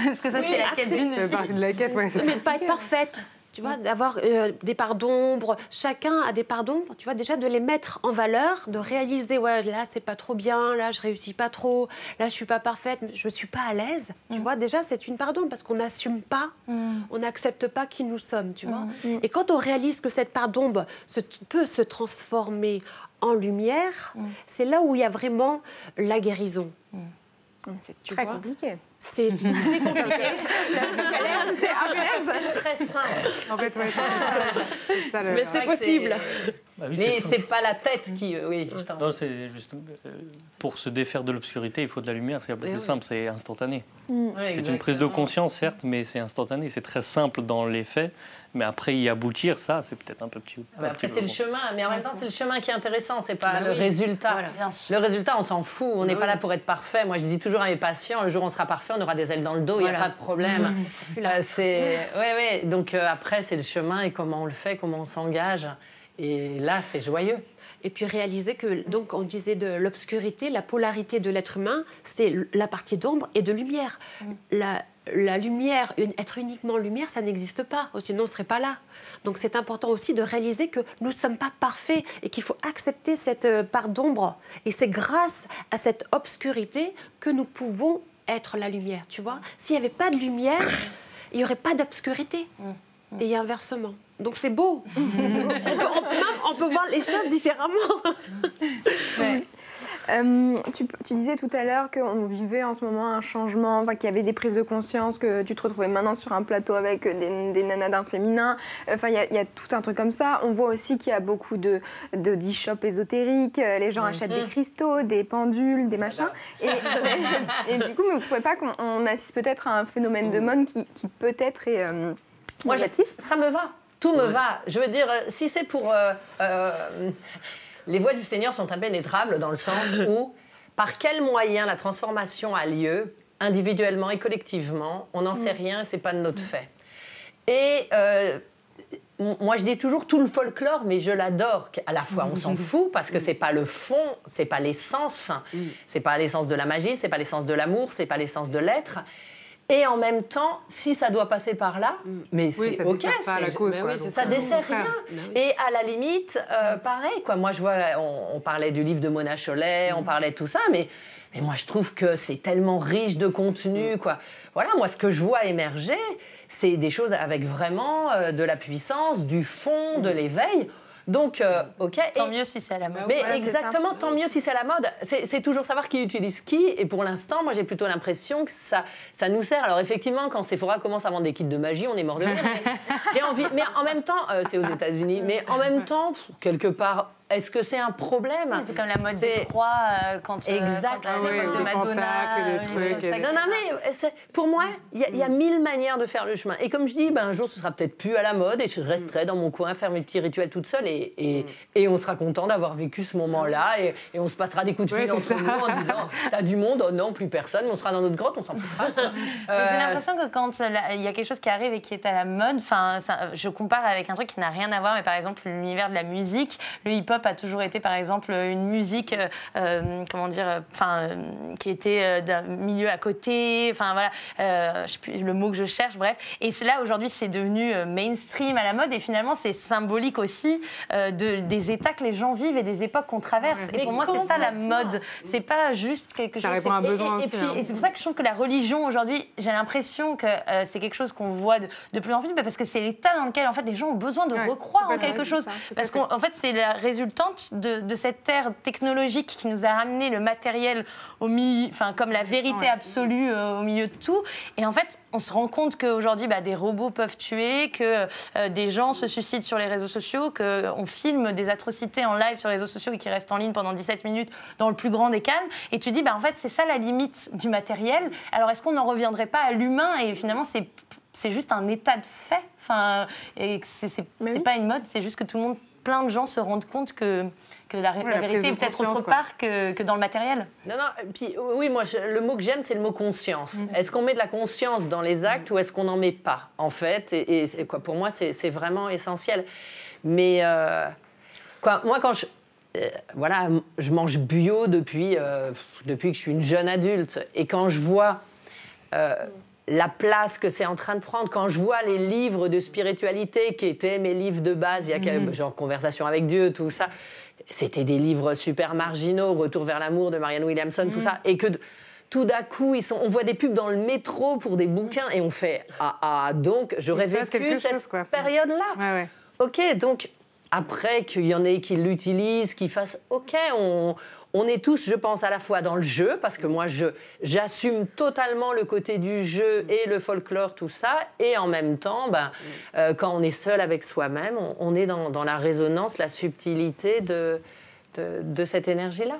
Parce que ça, c'est la quête d'une vie. C'est la quête, c'est ça. Mais de ne pas être parfaite. Tu vois, d'avoir des parts d'ombre. Chacun a des parts d'ombre. Tu vois, déjà de les mettre en valeur, de réaliser, là, c'est pas trop bien, là, je réussis pas trop, là, je suis pas parfaite, je suis pas à l'aise. Tu vois, déjà, c'est une part d'ombre parce qu'on n'assume pas, on n'accepte pas qui nous sommes, tu vois. Et quand on réalise que cette part d'ombre peut se transformer en lumière, c'est là où il y a vraiment la guérison. C'est très compliqué. C'est très compliqué. C'est très simple. En fait, mais c'est possible. Mais c'est pas la tête qui... Non, c'est juste... Pour se défaire de l'obscurité, il faut de la lumière. C'est un peu plus simple, c'est instantané. C'est une prise de conscience, certes, mais c'est instantané. C'est très simple dans les faits. Mais après, y aboutir, ça, c'est peut-être un peu petit. Après, c'est le chemin. Mais en même temps, c'est le chemin qui est intéressant. C'est pas le résultat. Voilà. Le résultat, on s'en fout. On n'est pas là pour être parfait. Moi, je dis toujours à mes patients, le jour où on sera parfait, on aura des ailes dans le dos. Il n'y a pas de problème. Donc après, c'est le chemin et comment on le fait, comment on s'engage. Et là, c'est joyeux. Et puis réaliser que, donc, on disait de l'obscurité, la polarité de l'être humain, c'est la partie d'ombre et de lumière. La lumière, être uniquement lumière, ça n'existe pas, sinon on ne serait pas là. Donc c'est important aussi de réaliser que nous ne sommes pas parfaits et qu'il faut accepter cette part d'ombre. Et c'est grâce à cette obscurité que nous pouvons être la lumière, tu vois. S'il n'y avait pas de lumière, il n'y aurait pas d'obscurité. Et inversement. Donc c'est beau. On peut voir les choses différemment. Tu disais tout à l'heure qu'on vivait en ce moment un changement, qu'il y avait des prises de conscience, que tu te retrouvais maintenant sur un plateau avec des nanas d'un féminin. Il y a tout un truc comme ça. On voit aussi qu'il y a beaucoup de d'e-shop ésotériques. Les gens achètent des cristaux, des pendules, des machins. Et du coup, vous ne trouvez pas qu'on assiste peut-être à un phénomène de mode qui peut-être est négatif ? Ça me va. Tout me va. Je veux dire, si c'est pour... les voies du Seigneur sont impénétrables dans le sens où, par quel moyen la transformation a lieu, individuellement et collectivement, on n'en sait rien, c'est pas de notre fait. Et moi, je dis toujours tout le folklore, mais je l'adore. À la fois, on s'en fout parce que c'est pas le fond, c'est pas l'essence, c'est pas l'essence de la magie, c'est pas l'essence de l'amour, c'est pas l'essence de l'être. Et en même temps, si ça doit passer par là, mais c'est OK, ça dessert rien. Et à la limite, pareil, quoi. Moi, je vois, on parlait du livre de Mona Chollet, on parlait de tout ça, mais moi, je trouve que c'est tellement riche de contenu, quoi. Voilà, moi, ce que je vois émerger, c'est des choses avec vraiment de la puissance, du fond, de l'éveil. Donc, OK. Tant mieux si c'est à la mode. Mais voilà, exactement, tant mieux si c'est à la mode. C'est toujours savoir qui utilise qui. Et pour l'instant, moi, j'ai plutôt l'impression que ça nous sert. Alors, effectivement, quand Sephora commence à vendre des kits de magie, on est mort de rire. J'ai envie. Mais en même temps, c'est aux États-Unis. Mais en même temps, quelque part, est-ce que c'est un problème? C'est comme la mode des croix quand l'époque de Madonna. Non, mais pour moi, il y a 1000 manières de faire le chemin. Et comme je dis, un jour, ce sera peut-être plus à la mode et je resterai dans mon coin, faire mes petits rituels toute seule et on sera content d'avoir vécu ce moment-là et on se passera des coups de fil entre nous en disant t'as du monde, oh non, plus personne, mais on sera dans notre grotte, on s'en foutra. J'ai l'impression que quand il y a quelque chose qui arrive et qui est à la mode, je compare avec un truc qui n'a rien à voir, mais par exemple l'univers de la musique, le hip-hop a toujours été par exemple une musique qui était d'un milieu à côté, je sais plus le mot que je cherche, bref. Et là aujourd'hui c'est devenu mainstream à la mode et finalement c'est symbolique aussi des états que les gens vivent et des époques qu'on traverse. Et pour moi c'est ça la mode, c'est pas juste quelque chose. Ça répond à un besoin aussi. Et c'est pour ça que je trouve que la religion aujourd'hui, j'ai l'impression que c'est quelque chose qu'on voit de plus en plus, parce que c'est l'état dans lequel en fait les gens ont besoin de recroire en quelque chose, parce qu'en fait c'est la résultante de cette ère technologique qui nous a ramené le matériel au milieu, comme la vérité absolue au milieu de tout. Et en fait, on se rend compte qu'aujourd'hui, des robots peuvent tuer, que des gens se suicident sur les réseaux sociaux, qu'on filme des atrocités en live sur les réseaux sociaux et qui restent en ligne pendant 17 minutes dans le plus grand des calmes. Et tu dis, en fait, c'est ça la limite du matériel. Alors, est-ce qu'on n'en reviendrait pas à l'humain? Et finalement, c'est juste un état de fait. Et c'est pas une mode, c'est juste que plein de gens se rendent compte que la vérité est peut-être autre part que dans le matériel. Non, puis oui, moi, le mot que j'aime, c'est le mot conscience. Est-ce qu'on met de la conscience dans les actes ou est-ce qu'on n'en met pas, en fait? Et pour moi, c'est vraiment essentiel. Mais moi, quand je mange bio depuis que je suis une jeune adulte. Et quand je vois la place que c'est en train de prendre, quand je vois les livres de spiritualité qui étaient mes livres de base, il y a genre Conversation avec Dieu, tout ça, c'était des livres super marginaux, Retour vers l'amour de Marianne Williamson, tout ça, et que tout d'un coup, on voit des pubs dans le métro pour des bouquins et on fait donc j'aurais vécu cette période-là. Ok, donc après qu'il y en ait qui l'utilisent, qui fassent, ok, on est tous, je pense, à la fois dans le jeu, parce que moi, j'assume totalement le côté du jeu et le folklore, tout ça, et en même temps, quand on est seul avec soi-même, on est dans la résonance, la subtilité de cette énergie-là.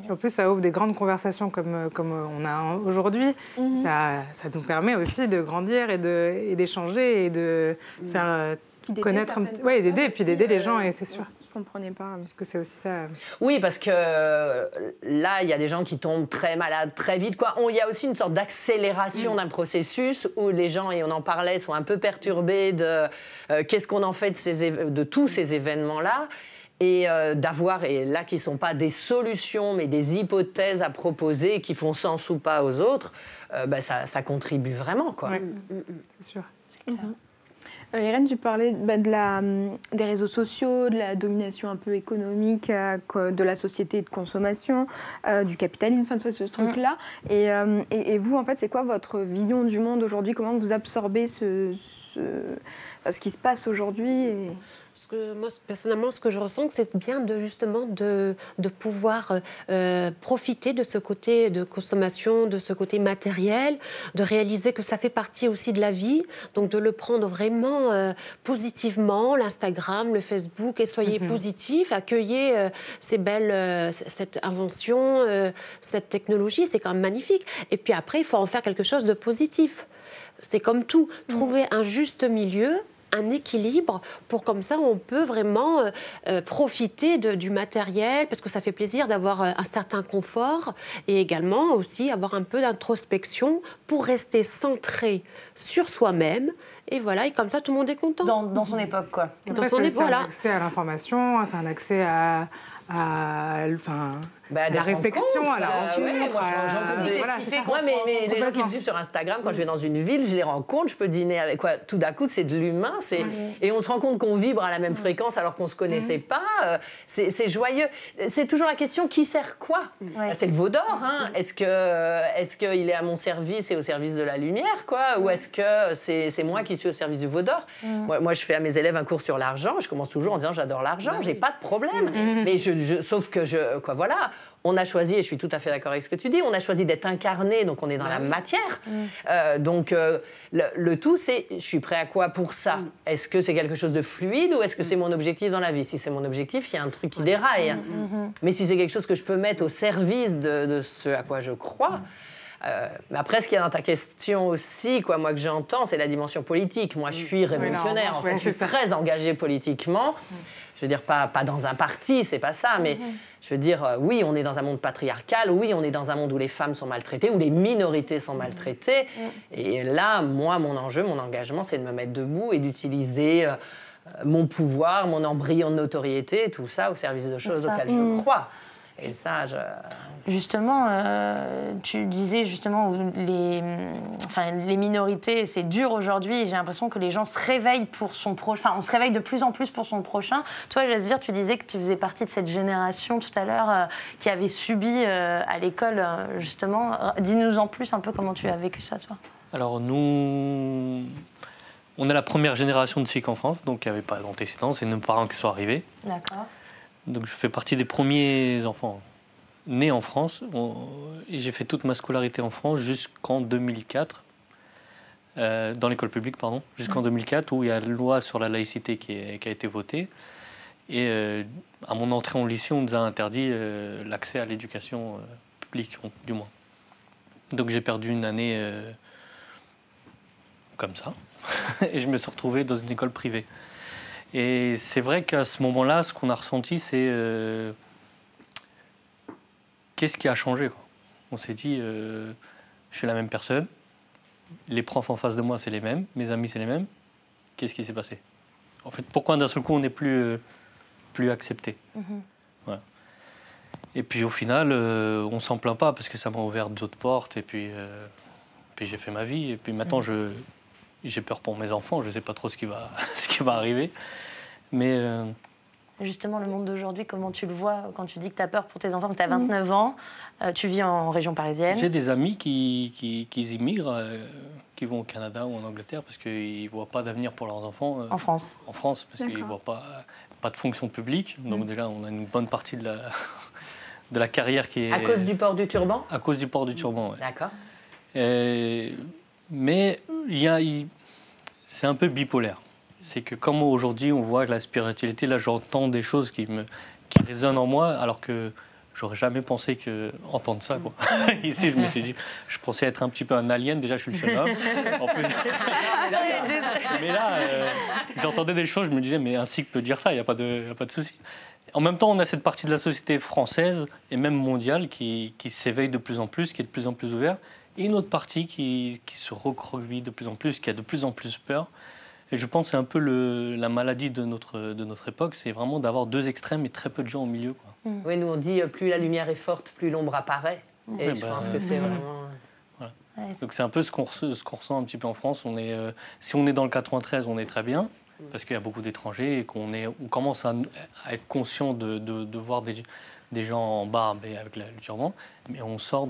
En plus, ça ouvre des grandes conversations comme on a aujourd'hui. Ça nous permet aussi de grandir et d'échanger et de faire connaître, d'aider et puis d'aider les gens, et c'est sûr. Je ne comprenais pas. Parce que c'est aussi ça. Oui, parce que là, il y a des gens qui tombent très malades très vite. Il y a aussi une sorte d'accélération d'un processus où les gens, et on en parlait, sont un peu perturbés de qu'est-ce qu'on en fait de tous ces événements-là. Et d'avoir, et là qui ne sont pas des solutions, mais des hypothèses à proposer qui font sens ou pas aux autres, ça contribue vraiment, quoi. Ouais. C'est sûr. C'est clair. Irène, tu parlais des réseaux sociaux, de la domination un peu économique de la société de consommation, du capitalisme, ce truc-là. Et vous, en fait, c'est quoi votre vision du monde aujourd'hui? Comment vous absorbez ce qui se passe aujourd'hui Parce que moi, personnellement, ce que je ressens, c'est bien de pouvoir profiter de ce côté de consommation, de ce côté matériel, de réaliser que ça fait partie aussi de la vie, donc de le prendre vraiment positivement, l'Instagram, le Facebook, et soyez positifs, accueillez cette invention, cette technologie, c'est quand même magnifique. Et puis après, il faut en faire quelque chose de positif. C'est comme tout, trouver un juste milieu, un équilibre, pour comme ça on peut vraiment profiter du matériel, parce que ça fait plaisir d'avoir un certain confort, et également aussi avoir un peu d'introspection pour rester centré sur soi-même, et voilà, et comme ça tout le monde est content. Dans son époque, quoi. Dans son époque, voilà. C'est un accès à l'information, c'est un accès à Bah, la réflexion, à la rencontre. Ouais, moi, les gens qui me suivent sur Instagram, quand je vais dans une ville, je les rencontre, je peux dîner avec quoi. Tout d'un coup, c'est de l'humain, et on se rend compte qu'on vibre à la même fréquence alors qu'on se connaissait pas. C'est joyeux. C'est toujours la question qui sert quoi. C'est le veau d'or. Hein. Est-ce qu'il est à mon service et au service de la lumière, quoi, ou est-ce que c'est moi qui suis au service du veau d'or. Moi, je fais à mes élèves un cours sur l'argent. Je commence toujours en disant j'adore l'argent, j'ai pas de problème. Mais sauf que voilà. On a choisi, et je suis tout à fait d'accord avec ce que tu dis, on a choisi d'être incarné, donc on est dans la matière. Donc le tout, c'est je suis prêt à quoi pour ça. Est-ce que c'est quelque chose de fluide ou est-ce que c'est mon objectif dans la vie? Si c'est mon objectif, il y a un truc qui déraille. Mais si c'est quelque chose que je peux mettre au service de ce à quoi je crois... mais après, ce qu'il y a dans ta question aussi, moi que j'entends, c'est la dimension politique. Moi, je suis révolutionnaire. En fait, je suis très engagée politiquement. Je veux dire, pas dans un parti, c'est pas ça, mais je veux dire, oui, on est dans un monde patriarcal, oui, on est dans un monde où les femmes sont maltraitées, où les minorités sont maltraitées. Et là, moi, mon enjeu, mon engagement, c'est de me mettre debout et d'utiliser mon pouvoir, mon embryon de notoriété, tout ça au service de choses auxquelles je crois. Et ça, Justement, tu disais justement les minorités, c'est dur aujourd'hui. J'ai l'impression que les gens se réveillent pour son prochain. Enfin, on se réveille de plus en plus pour son prochain. Toi, Jasvir, tu disais que tu faisais partie de cette génération tout à l'heure qui avait subi à l'école, justement. Dis-nous en plus un peu comment tu as vécu ça, toi. Alors, nous, on est la première génération de Sikh en France, donc il n'y avait pas d'antécédents, c'est nos parents qui sont arrivés. D'accord. Donc je fais partie des premiers enfants nés en France et j'ai fait toute ma scolarité en France jusqu'en 2004, dans l'école publique, pardon, jusqu'en 2004 où il y a la loi sur la laïcité qui a été votée. Et à mon entrée en lycée, on nous a interdit l'accès à l'éducation publique, du moins. Donc j'ai perdu une année comme ça et je me suis retrouvé dans une école privée. Et c'est vrai qu'à ce moment-là, ce qu'on a ressenti, c'est qu'est-ce qui a changé, quoi. On s'est dit, je suis la même personne, les profs en face de moi, c'est les mêmes, mes amis, c'est les mêmes. Qu'est-ce qui s'est passé? En fait, pourquoi d'un seul coup, on n'est plus accepté? Voilà. Et puis au final, on s'en plaint pas parce que ça m'a ouvert d'autres portes. Et puis j'ai fait ma vie. Et puis maintenant, j'ai peur pour mes enfants, je ne sais pas trop ce qui va arriver. Mais justement, le monde d'aujourd'hui, comment tu le vois quand tu dis que tu as peur pour tes enfants? Tu as 29 ans, tu vis en région parisienne. J'ai des amis qui immigrent, qui vont au Canada ou en Angleterre parce qu'ils ne voient pas d'avenir pour leurs enfants. En France? En France, parce qu'ils ne voient pas de fonction publique. Donc déjà, on a une bonne partie de la carrière qui est... À cause du port du turban? À cause du port du turban, oui. D'accord. Mais c'est un peu bipolaire. C'est que comme aujourd'hui, on voit que la spiritualité, là, j'entends des choses qui résonnent en moi, alors que j'aurais jamais pensé entendre ça, quoi. Ici, je me suis dit, je pensais être un petit peu un alien. Déjà, je suis le seul homme. En plus, mais là, j'entendais des choses, je me disais, mais un Sikh peut dire ça, il n'y a pas de souci. En même temps, on a cette partie de la société française et même mondiale qui s'éveille de plus en plus, qui est de plus en plus ouverte, et une autre partie qui se recroqueville de plus en plus, qui a de plus en plus peur. Et je pense que c'est un peu la maladie de notre époque, c'est vraiment d'avoir deux extrêmes et très peu de gens au milieu, quoi. Oui, nous on dit plus la lumière est forte, plus l'ombre apparaît. Et je pense que c'est vraiment... Voilà. Donc c'est un peu ce qu'on ressent un petit peu en France. Si on est dans le 93, on est très bien, parce qu'il y a beaucoup d'étrangers et qu'on commence à être conscient de voir des gens en barbe et avec le turban, mais on sort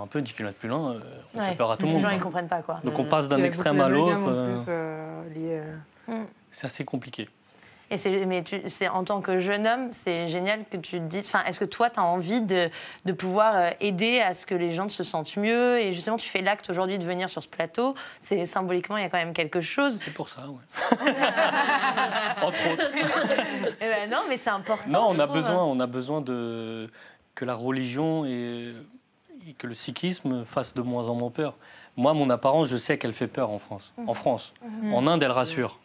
un peu 10 km plus loin, on fait peur à tout le monde. Les gens, ils ne comprennent pas, quoi. Donc on passe d'un extrême à l'autre. C'est assez compliqué. Et c'est en tant que jeune homme, c'est génial que tu te dises... Enfin, est-ce que toi, tu as envie de pouvoir aider à ce que les gens se sentent mieux? Et justement, tu fais l'acte aujourd'hui de venir sur ce plateau. Symboliquement, il y a quand même quelque chose. C'est pour ça, oui. Entre autres. Eh ben non, mais c'est important. Non, on a besoin que la religion et que le sikhisme fasse de moins en moins peur. Moi, mon apparence, je sais qu'elle fait peur en France. En France. En Inde, elle rassure.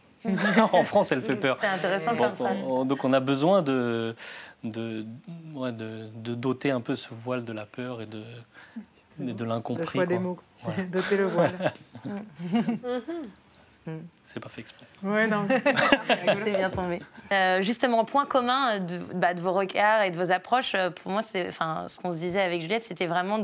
En France, elle fait peur. C'est intéressant comme phrase. Donc on a besoin de doter un peu ce voile de la peur et de l'incompris. Le choix des mots, doter le voile. C'est pas fait exprès. Ouais, non. C'est bien tombé. Justement, point commun de vos regards et de vos approches, pour moi, ce qu'on se disait avec Juliette, c'était vraiment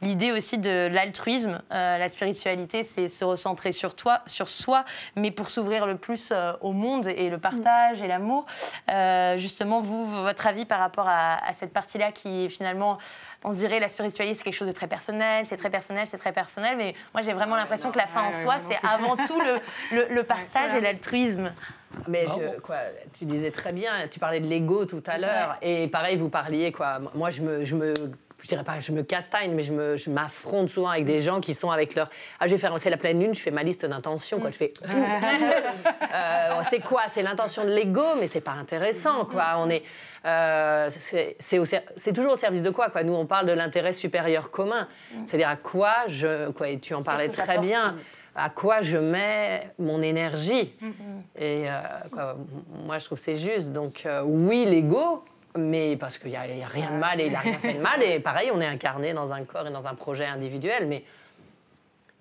l'idée aussi de l'altruisme. La spiritualité, c'est se recentrer sur soi, mais pour s'ouvrir le plus au monde et le partage et l'amour. Justement, votre avis par rapport à cette partie-là qui finalement... On se dirait la spiritualité, c'est quelque chose de très personnel, c'est très personnel, c'est très personnel. Mais moi, j'ai vraiment l'impression que la fin en soi, c'est avant tout le partage et l'altruisme. Mais tu disais très bien, tu parlais de l'ego tout à l'heure. Et pareil, vous parliez, quoi. Moi, je dirais pas, je me castagne, mais je m'affronte souvent avec des gens qui sont avec leur... Ah, je vais faire, c'est la pleine lune, je fais ma liste d'intentions, quoi. Je fais... c'est quoi? C'est l'intention de l'ego, mais c'est pas intéressant, quoi. On est... c'est toujours au service de quoi, quoi. Nous, on parle de l'intérêt supérieur commun. C'est-à-dire à quoi et tu en parlais très bien, à quoi je mets mon énergie. Et moi, je trouve que c'est juste. Donc, oui, l'ego, mais parce qu'il n'y a rien de mal et il n'a rien fait de mal. Et pareil, on est incarné dans un corps et dans un projet individuel. Mais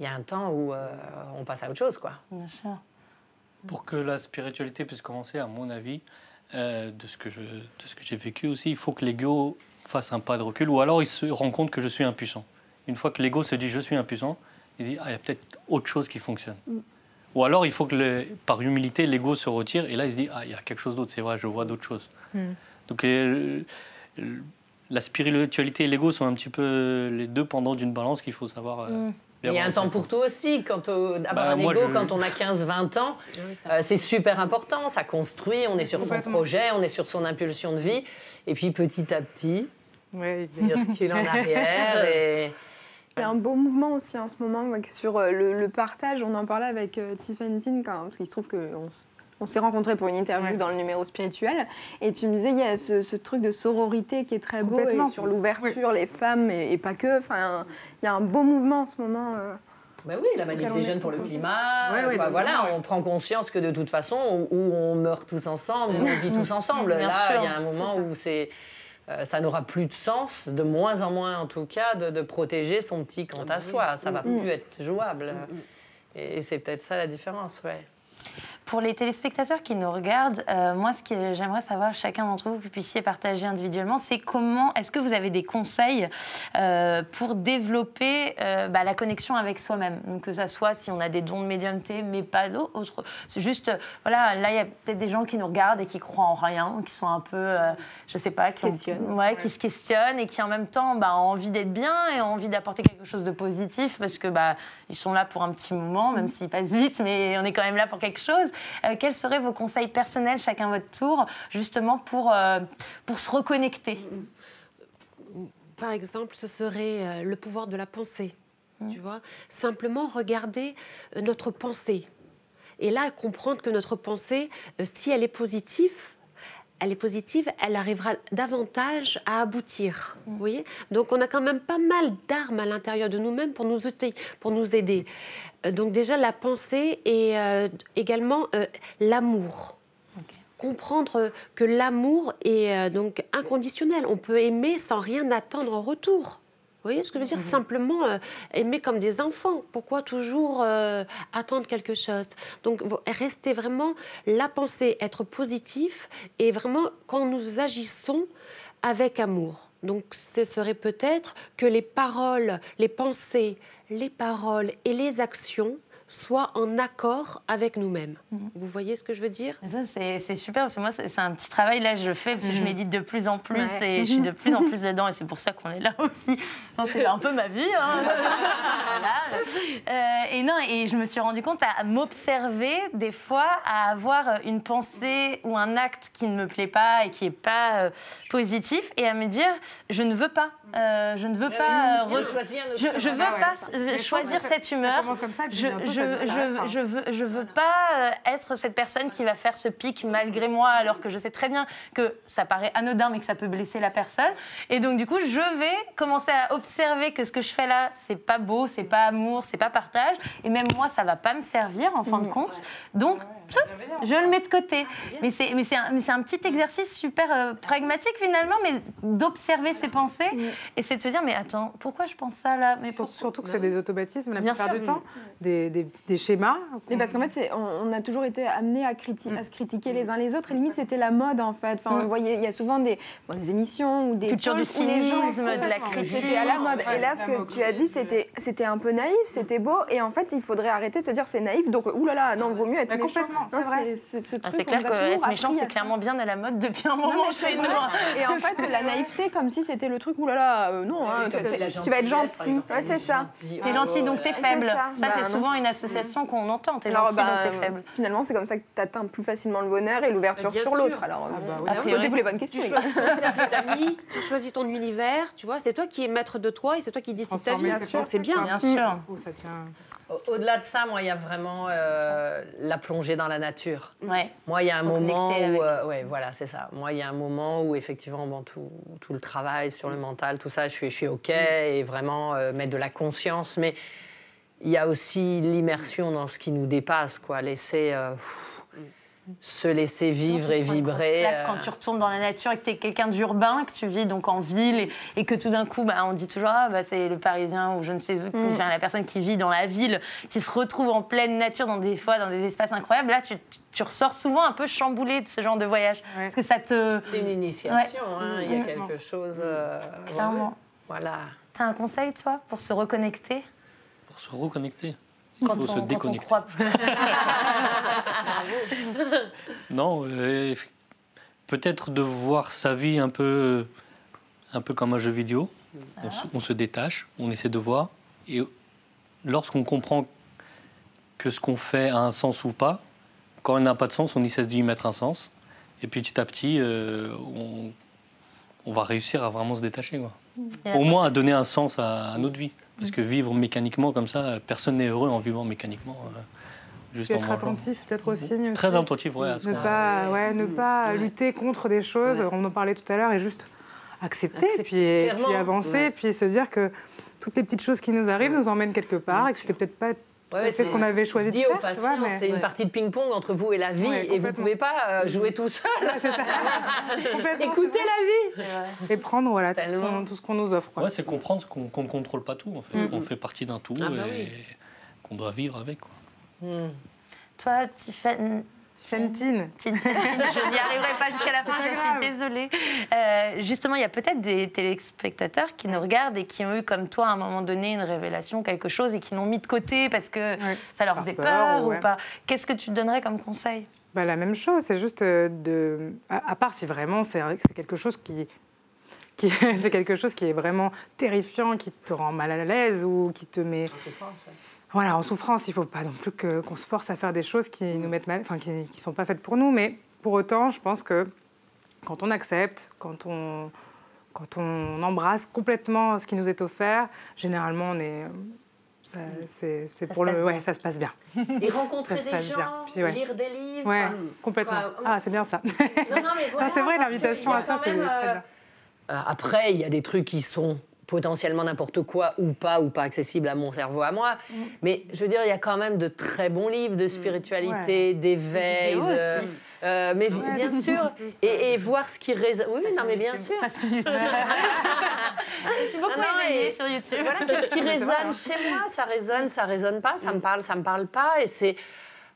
il y a un temps où on passe à autre chose, quoi. Bien sûr. Pour que la spiritualité puisse commencer, à mon avis, de ce que j'ai vécu aussi, il faut que l'ego fasse un pas de recul, ou alors il se rend compte que je suis impuissant. Une fois que l'ego se dit « je suis impuissant », il dit « ah, il y a peut-être autre chose qui fonctionne ». Ou alors il faut que, par humilité, l'ego se retire, et là il se dit « ah, il y a quelque chose d'autre, c'est vrai, je vois d'autres choses ». Donc la spiritualité et l'ego sont un petit peu les deux pendants d'une balance qu'il faut savoir... Il y a un temps pour tout aussi. Avoir un ego quand on a 15-20 ans, c'est super important. Ça construit, on est sur son projet, on est sur son impulsion de vie. Et puis petit à petit, il recule en arrière. Il y a un beau mouvement aussi en ce moment sur le partage. On en parlait avec Tiffany Tin, parce qu'il se trouve qu'on s'est rencontrés pour une interview dans le numéro spirituel. Et tu me disais, il y a ce truc de sororité qui est très beau, et sur l'ouverture, les femmes, et pas que. Enfin, il y a un beau mouvement en ce moment. Ben oui, la manif des jeunes pour le climat. Voilà, on prend conscience que de toute façon, où on meurt tous ensemble, on vit tous ensemble. Là, il y a un moment où ça n'aura plus de sens, de moins en moins en tout cas, de protéger son petit quant à soi. Ça va plus être jouable. Et c'est peut-être ça la différence, ouais. Pour les téléspectateurs qui nous regardent, moi, ce que j'aimerais savoir, chacun d'entre vous, que vous puissiez partager individuellement, c'est est-ce que vous avez des conseils pour développer la connexion avec soi-même, donc, que ça soit si on a des dons de médiumnité, mais pas d'autres. C'est juste, voilà, là, il y a peut-être des gens qui nous regardent et qui croient en rien, qui sont un peu, je sais pas, qui se questionnent et qui en même temps ont envie d'être bien et ont envie d'apporter quelque chose de positif parce que ils sont là pour un petit moment, même s'ils passent vite, mais on est quand même là pour quelque chose. Quels seraient vos conseils personnels, chacun votre tour, justement pour se reconnecter? Par exemple, ce serait le pouvoir de la pensée. Tu vois, simplement regarder notre pensée. Et là, comprendre que notre pensée, si elle est positive, elle arrivera davantage à aboutir. Vous voyez ? Donc, on a quand même pas mal d'armes à l'intérieur de nous-mêmes pour nous aider. Donc, déjà, la pensée et également l'amour. Comprendre que l'amour est donc inconditionnel. On peut aimer sans rien attendre en retour. Vous voyez ce que je veux dire ? Simplement aimer comme des enfants. Pourquoi toujours attendre quelque chose ? Donc, rester vraiment la pensée, être positif et vraiment quand nous agissons avec amour. Donc, ce serait peut-être que les paroles, les pensées, les paroles et les actions soient en accord avec nous-mêmes. Vous voyez ce que je veux dire ? C'est super, parce que moi, c'est un petit travail, là, je fais, parce que je médite de plus en plus, et je suis de plus en plus dedans, et c'est pour ça qu'on est là aussi. C'est un peu ma vie. Et je me suis rendu compte à m'observer, des fois, à avoir une pensée ou un acte qui ne me plaît pas et qui n'est pas positif, et à me dire, je ne veux pas. Je ne veux pas choisir cette humeur. Je veux pas être cette personne qui va faire ce pic malgré moi, alors que je sais très bien que ça paraît anodin, mais que ça peut blesser la personne. Et donc, du coup, je vais commencer à observer que ce que je fais là, c'est pas beau, c'est pas amour, c'est pas partage. Et même moi, ça va pas me servir en fin de compte. Donc, je le mets de côté. Mais c'est un petit exercice super pragmatique finalement, mais d'observer ses pensées et c'est de se dire mais attends, pourquoi je pense ça là? Mais surtout que c'est des automatismes la Bien plupart sûr. du temps, des schémas. Mais parce qu'en fait, on a toujours été amenés à se critiquer les uns les autres. Et limite, c'était la mode, en fait. Enfin, on voyait, il y a souvent des émissions ou des culture du talks où les gens- cynisme, de la critique. C'était à la mode. Et là, ce que tu as dit, c'était un peu naïf, c'était beau. Et en fait, il faudrait arrêter de se dire c'est naïf. Donc, oulala, non, vaut mieux être méchant. Complètement, c'est vrai. C'est clair qu'être méchant, c'est clairement bien à la mode depuis un moment chez nous. Et en fait, la naïveté, comme si c'était le truc, oulala, non, hein, tu vas être gentil. Ouais, c'est ça. T'es gentil, donc t'es faible. ça. Ça, c'est Bah, souvent une association qu'on entend. T'es Alors, gentil, donc t'es faible. Finalement, c'est comme ça que tu atteins plus facilement le bonheur et l'ouverture Bien sur sûr. l'autre. Alors, posez-vous les bonnes questions. Tu choisis ton cercle d'amis, tu choisis ton univers, tu vois, c'est toi qui es maître de toi et c'est toi qui décides ta vie. C'est bien. Bien sûr. Ça tient... Au-delà de ça, moi, il y a vraiment la plongée dans la nature. Ouais. Moi, il y a un moment Reconnecter où... ouais, voilà, c'est ça. Moi, il y a un moment où, effectivement, bon, tout le travail sur le mental, tout ça, je suis OK et vraiment mettre de la conscience. Mais il y a aussi l'immersion dans ce qui nous dépasse, quoi. Se laisser vivre et vibrer. Quand tu retournes dans la nature et que tu es quelqu'un d'urbain, que tu vis donc en ville et que tout d'un coup, on dit toujours c'est le Parisien ou je ne sais où, enfin, la personne qui vit dans la ville, qui se retrouve en pleine nature dans des espaces incroyables. Là, tu ressors souvent un peu chamboulé de ce genre de voyage. Parce que ça te... C'est une initiation, il y a quelque chose... Clairement. Voilà. T'as un conseil, toi, pour se reconnecter? Pour se reconnecter. Quand Il faut se on déconnecter. croit plus. Non, peut-être de voir sa vie un peu comme un jeu vidéo. On se détache, on essaie de voir. Et lorsqu'on comprend que ce qu'on fait a un sens ou pas, quand il n'a pas de sens, on essaie d'y mettre un sens. Et petit à petit, on va réussir à vraiment se détacher, quoi. Au moins à donner un sens à notre vie. Parce que vivre mécaniquement comme ça, personne n'est heureux en vivant mécaniquement. Juste en être mangeant. attentif, peut-être aussi. Très attentif, ouais. À ce Ne pas lutter contre des choses. On en parlait tout à l'heure et juste accepter puis avancer, puis se dire que toutes les petites choses qui nous arrivent nous emmènent quelque part et que c'était peut-être pas c'est ce qu'on avait choisi de faire. Aux patients, c'est une partie de ping-pong entre vous et la vie et vous ne pouvez pas jouer tout seul. Écoutez la vie. Et prendre tout ce qu'on nous offre. Ouais, c'est comprendre qu'on ne contrôle pas tout, en fait. Qu'on fait partie d'un tout et qu'on doit vivre avec, quoi. Toi, Tiffany... Tine. Je n'y arriverai pas jusqu'à la fin, je suis désolée. Justement, il y a peut-être des téléspectateurs qui nous regardent et qui ont eu, comme toi, à un moment donné, une révélation, quelque chose, et qui l'ont mis de côté parce que ça leur faisait peur ou pas. Qu'est-ce que tu te donnerais comme conseil? La même chose, c'est juste à part si vraiment c'est quelque chose c'est quelque chose qui est vraiment terrifiant, qui te rend mal à l'aise ou qui te met... En souffrance, Voilà, en souffrance, il ne faut pas non plus qu'on se force à faire des choses qui nous mettent mal, enfin qui ne sont pas faites pour nous. Mais pour autant, je pense que quand on accepte, quand on embrasse complètement ce qui nous est offert, généralement, c'est pour le... Ouais, ça se passe bien. Et rencontrer des gens, puis, lire des livres. Ouais, complètement. C'est bien ça. Non, mais voilà, c'est vrai, l'invitation à ça, c'est très bien. Après, il y a des trucs qui sont potentiellement n'importe quoi ou pas accessible à mon cerveau, à moi. Mais je veux dire, il y a quand même de très bons livres de spécialité, d'éveil, mais bien sûr, et voir ce qui résonne. Oui, mais non, mais bien sûr. Je suis beaucoup éveillée sur YouTube. Voilà, qu'est-ce qui résonne chez moi? Ça résonne pas, ça me parle pas, et c'est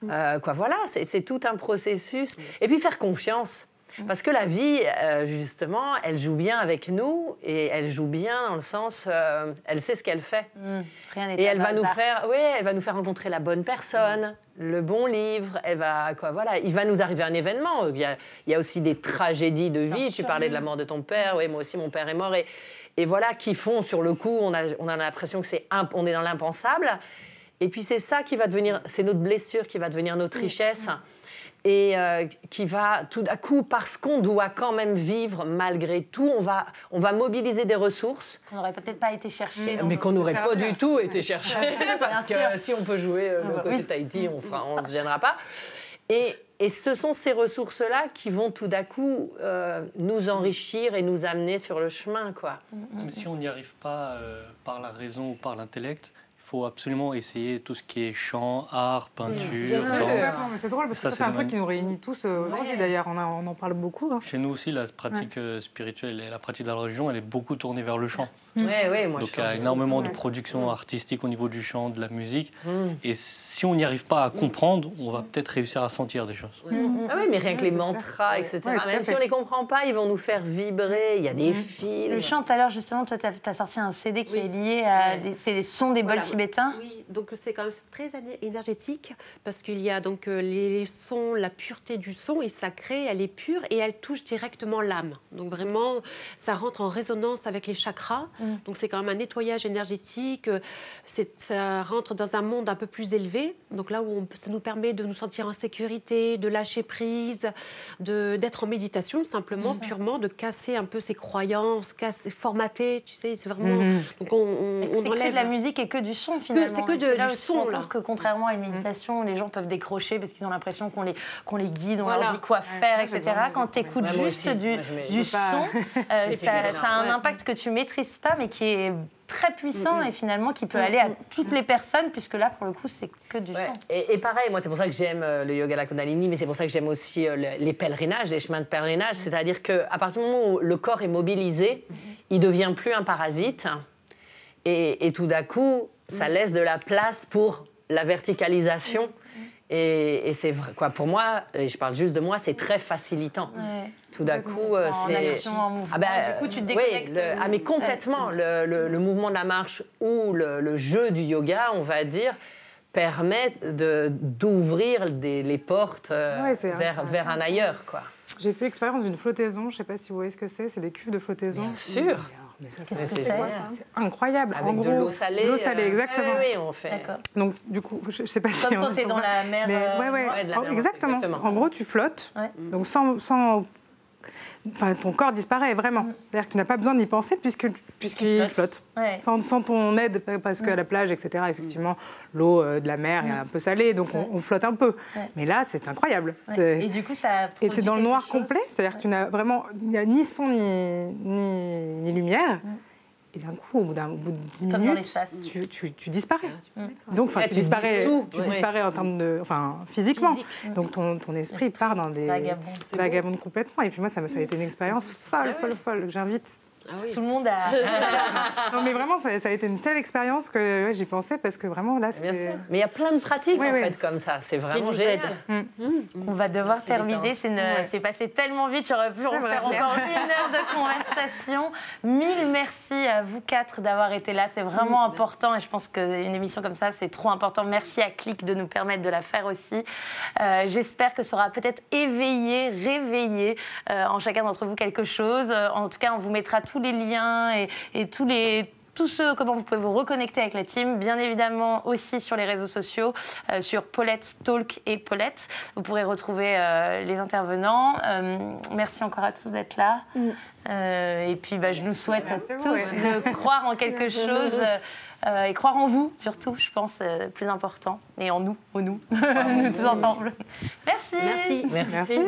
voilà, c'est tout un processus. Et puis faire confiance. Parce que la vie, justement, elle joue bien avec nous et elle joue bien dans le sens, elle sait ce qu'elle fait. Rien n'est et elle va hasard. elle va nous faire rencontrer la bonne personne, le bon livre. Elle va il va nous arriver un événement. Il y a aussi des tragédies de vie. Tu parlais de la mort de ton père. Oui, moi aussi, mon père est mort. Et voilà, qui font sur le coup, on a l'impression que on est dans l'impensable. Et puis c'est ça qui va devenir, c'est notre blessure qui va devenir notre richesse. Et qui va tout à coup, parce qu'on doit quand même vivre malgré tout, on va mobiliser des ressources. Qu'on n'aurait peut-être pas été chercher. Mais qu'on n'aurait pas du tout été chercher. Parce que si on peut jouer le côté Tahiti, on ne se gênera pas. Et ce sont ces ressources-là qui vont tout à coup nous enrichir et nous amener sur le chemin, quoi. Même si on n'y arrive pas par la raison ou par l'intellect, il faut absolument essayer tout ce qui est chant, art, peinture, Ouais, danse. d'accord, mais c'est drôle parce que ça, c'est un truc qui nous réunit tous aujourd'hui d'ailleurs, on en parle beaucoup. Hein. Chez nous aussi, la pratique spirituelle et la pratique de la religion, elle est beaucoup tournée vers le chant. Oui, moi Donc il y a énormément de production artistique au niveau du chant, de la musique. Et si on n'y arrive pas à comprendre, on va peut-être réussir à sentir des choses. Ah oui, mais rien que les mantras, etc. Même si on ne les comprend pas, ils vont nous faire vibrer. Il y a des fils. Le chant, tout à l'heure, justement, toi, tu as sorti un CD qui est lié à c'est les sons des bols tibétains. Oui, donc c'est quand même très énergétique parce qu'il y a donc les sons, la pureté du son est sacrée, elle est pure et elle touche directement l'âme. Donc vraiment, ça rentre en résonance avec les chakras. Donc c'est quand même un nettoyage énergétique. Ça rentre dans un monde un peu plus élevé. Donc là où ça nous permet de nous sentir en sécurité, de lâcher prise, d'être en méditation simplement, purement, de casser un peu ses croyances, formater, tu sais, c'est vraiment... Donc on c'est enlève... que de la musique et que du son finalement. C'est que là du où tu te rends son. compte que contrairement à une méditation, les gens peuvent décrocher parce qu'ils ont l'impression qu'on les guide, on leur dit quoi faire, etc. Quand tu écoutes juste du son, ça a un impact que tu maîtrises pas, mais qui est très puissant et finalement qui peut aller à toutes les personnes, puisque là, pour le coup, c'est que du son. Et pareil, moi, c'est pour ça que j'aime le yoga la Kundalini, mais c'est pour ça que j'aime aussi les pèlerinages, les chemins de pèlerinage. C'est-à-dire qu'à partir du moment où le corps est mobilisé, il ne devient plus un parasite. Et tout d'un coup, ça laisse de la place pour la verticalisation. Et c'est vrai, quoi, pour moi, et je parle juste de moi, c'est très facilitant. Tout d'un coup, c'est... En action, en mouvement, du coup, tu te déconnectes. Mais complètement. Le mouvement de la marche ou le jeu du yoga, on va dire, permet d'ouvrir les portes vers un ailleurs, quoi. J'ai fait l'expérience d'une flottaison, je ne sais pas si vous voyez ce que c'est des cuves de flottaison. Bien sûr. Mais ça, c'est incroyable. Avec en gros, de l'eau salée. L'eau salée, exactement. Oui, on fait. D'accord. Donc, du coup, je ne sais pas si... Comme quand tu es dans la mer. de la mer, exactement. En gros, tu flottes. Ouais. Donc, enfin, ton corps disparaît vraiment. C'est-à-dire que tu n'as pas besoin d'y penser puisqu'il flotte. Ouais. Sans ton aide, parce qu'à la plage, etc., effectivement, l'eau de la mer est un peu salée, donc on flotte un peu. Ouais. Mais là, c'est incroyable. Ouais. Et du coup, ça et tu es dans le noir complet, c'est-à-dire que tu n'as vraiment... Il n'y a ni son ni lumière. Et d'un coup, au bout de 10 comme minutes, tu disparais. Donc, tu disparais en termes de... Enfin, physiquement. Donc, ton esprit part dans des... vagabondes complètement. Et puis moi, ça a été une expérience folle. J'invite... Tout le monde a... Non, mais vraiment, ça a été une telle expérience que j'y pensais parce que vraiment, là, c'était... Bien sûr. Mais il y a plein de pratiques, en fait, comme ça. C'est vraiment génial. On va devoir terminer. C'est passé tellement vite. J'aurais pu en faire encore 1 heure de conversation. 1000 merci à vous 4 d'avoir été là. C'est vraiment important et je pense qu'une émission comme ça, c'est trop important. Merci à Click de nous permettre de la faire aussi. J'espère que ça aura peut-être réveillé en chacun d'entre vous quelque chose. En tout cas, on vous mettra tous les liens et tout ce comment vous pouvez vous reconnecter avec la team, bien évidemment aussi sur les réseaux sociaux, sur Paulette Talk et Paulette. Vous pourrez retrouver les intervenants. Merci encore à tous d'être là. Et puis je nous souhaite à tous de croire en quelque chose et croire en vous, surtout, je pense, plus important. Et en nous, nous tous ensemble. Merci. Merci.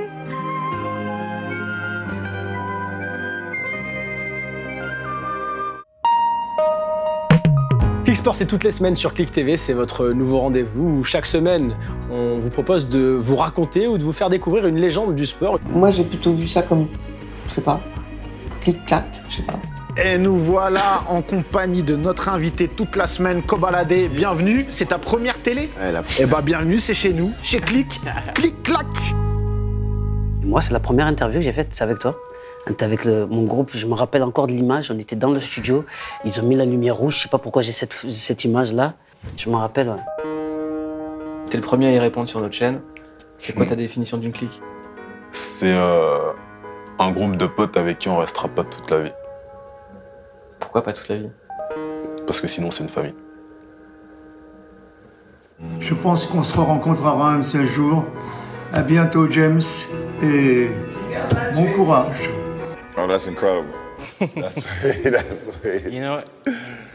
Click Sport, c'est toutes les semaines sur Click TV, c'est votre nouveau rendez-vous où chaque semaine, on vous propose de vous raconter ou de vous faire découvrir une légende du sport. Moi, j'ai plutôt vu ça comme, je sais pas, clic-clac, je sais pas. Et nous voilà en compagnie de notre invité toute la semaine, Kobalade. Bienvenue, c'est ta première télé ? Eh bah bienvenue, c'est chez nous, chez Click. Clic-clac. Moi, c'est la première interview que j'ai faite, c'est avec toi. On était avec mon groupe, je me rappelle encore de l'image, on était dans le studio, ils ont mis la lumière rouge, je sais pas pourquoi j'ai cette image-là, je me rappelle. T'es le premier à y répondre sur notre chaîne. C'est quoi ta définition d'une clique ? C'est un groupe de potes avec qui on restera pas toute la vie. Pourquoi pas toute la vie ? Parce que sinon c'est une famille. Je pense qu'on se rencontrera un de ces jours. À bientôt James et bon courage. Oh, that's incredible. That's sweet. You know,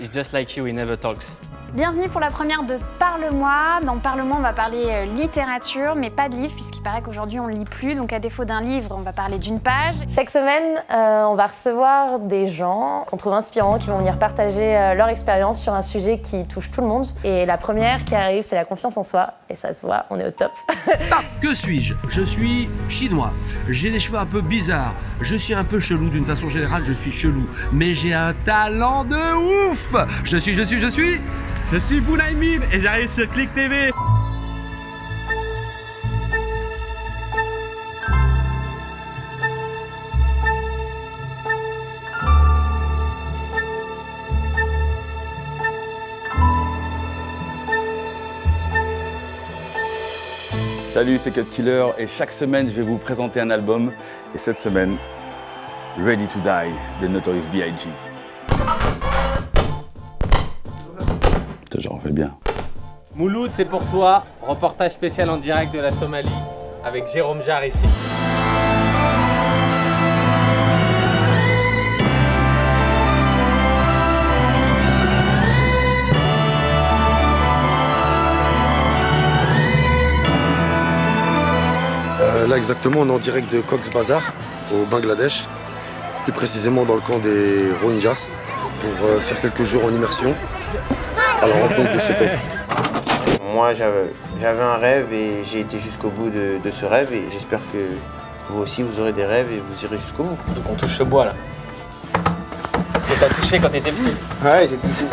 it's just like you, he never talks. Bienvenue pour la première de Parle-moi. Dans Parle-moi, on va parler littérature, mais pas de livre, puisqu'il paraît qu'aujourd'hui on ne lit plus. Donc à défaut d'un livre, on va parler d'une page. Chaque semaine, on va recevoir des gens qu'on trouve inspirants, qui vont venir partager leur expérience sur un sujet qui touche tout le monde. Et la première qui arrive, c'est la confiance en soi. Et ça se voit, on est au top. Que suis-je? Je suis chinois. J'ai des cheveux un peu bizarres. Je suis un peu chelou, d'une façon générale, je suis chelou. Mais j'ai un talent de ouf. Je suis Bounaïmin et j'arrive sur Click TV. Salut, c'est Cut Killer et chaque semaine je vais vous présenter un album. Et cette semaine, Ready to Die de Notorious B.I.G. J'en fais bien. Mouloud, c'est pour toi. Reportage spécial en direct de la Somalie avec Jérôme Jarre ici. Là exactement, on est en direct de Cox's Bazar au Bangladesh, plus précisément dans le camp des Rohingyas, pour faire quelques jours en immersion à la rencontre de ce peuple. Moi j'avais un rêve et j'ai été jusqu'au bout de ce rêve et j'espère que vous aussi vous aurez des rêves et vous irez jusqu'au bout. Donc on touche ce bois là. Que t'as touché quand t'étais petit. Ouais, j'ai touché.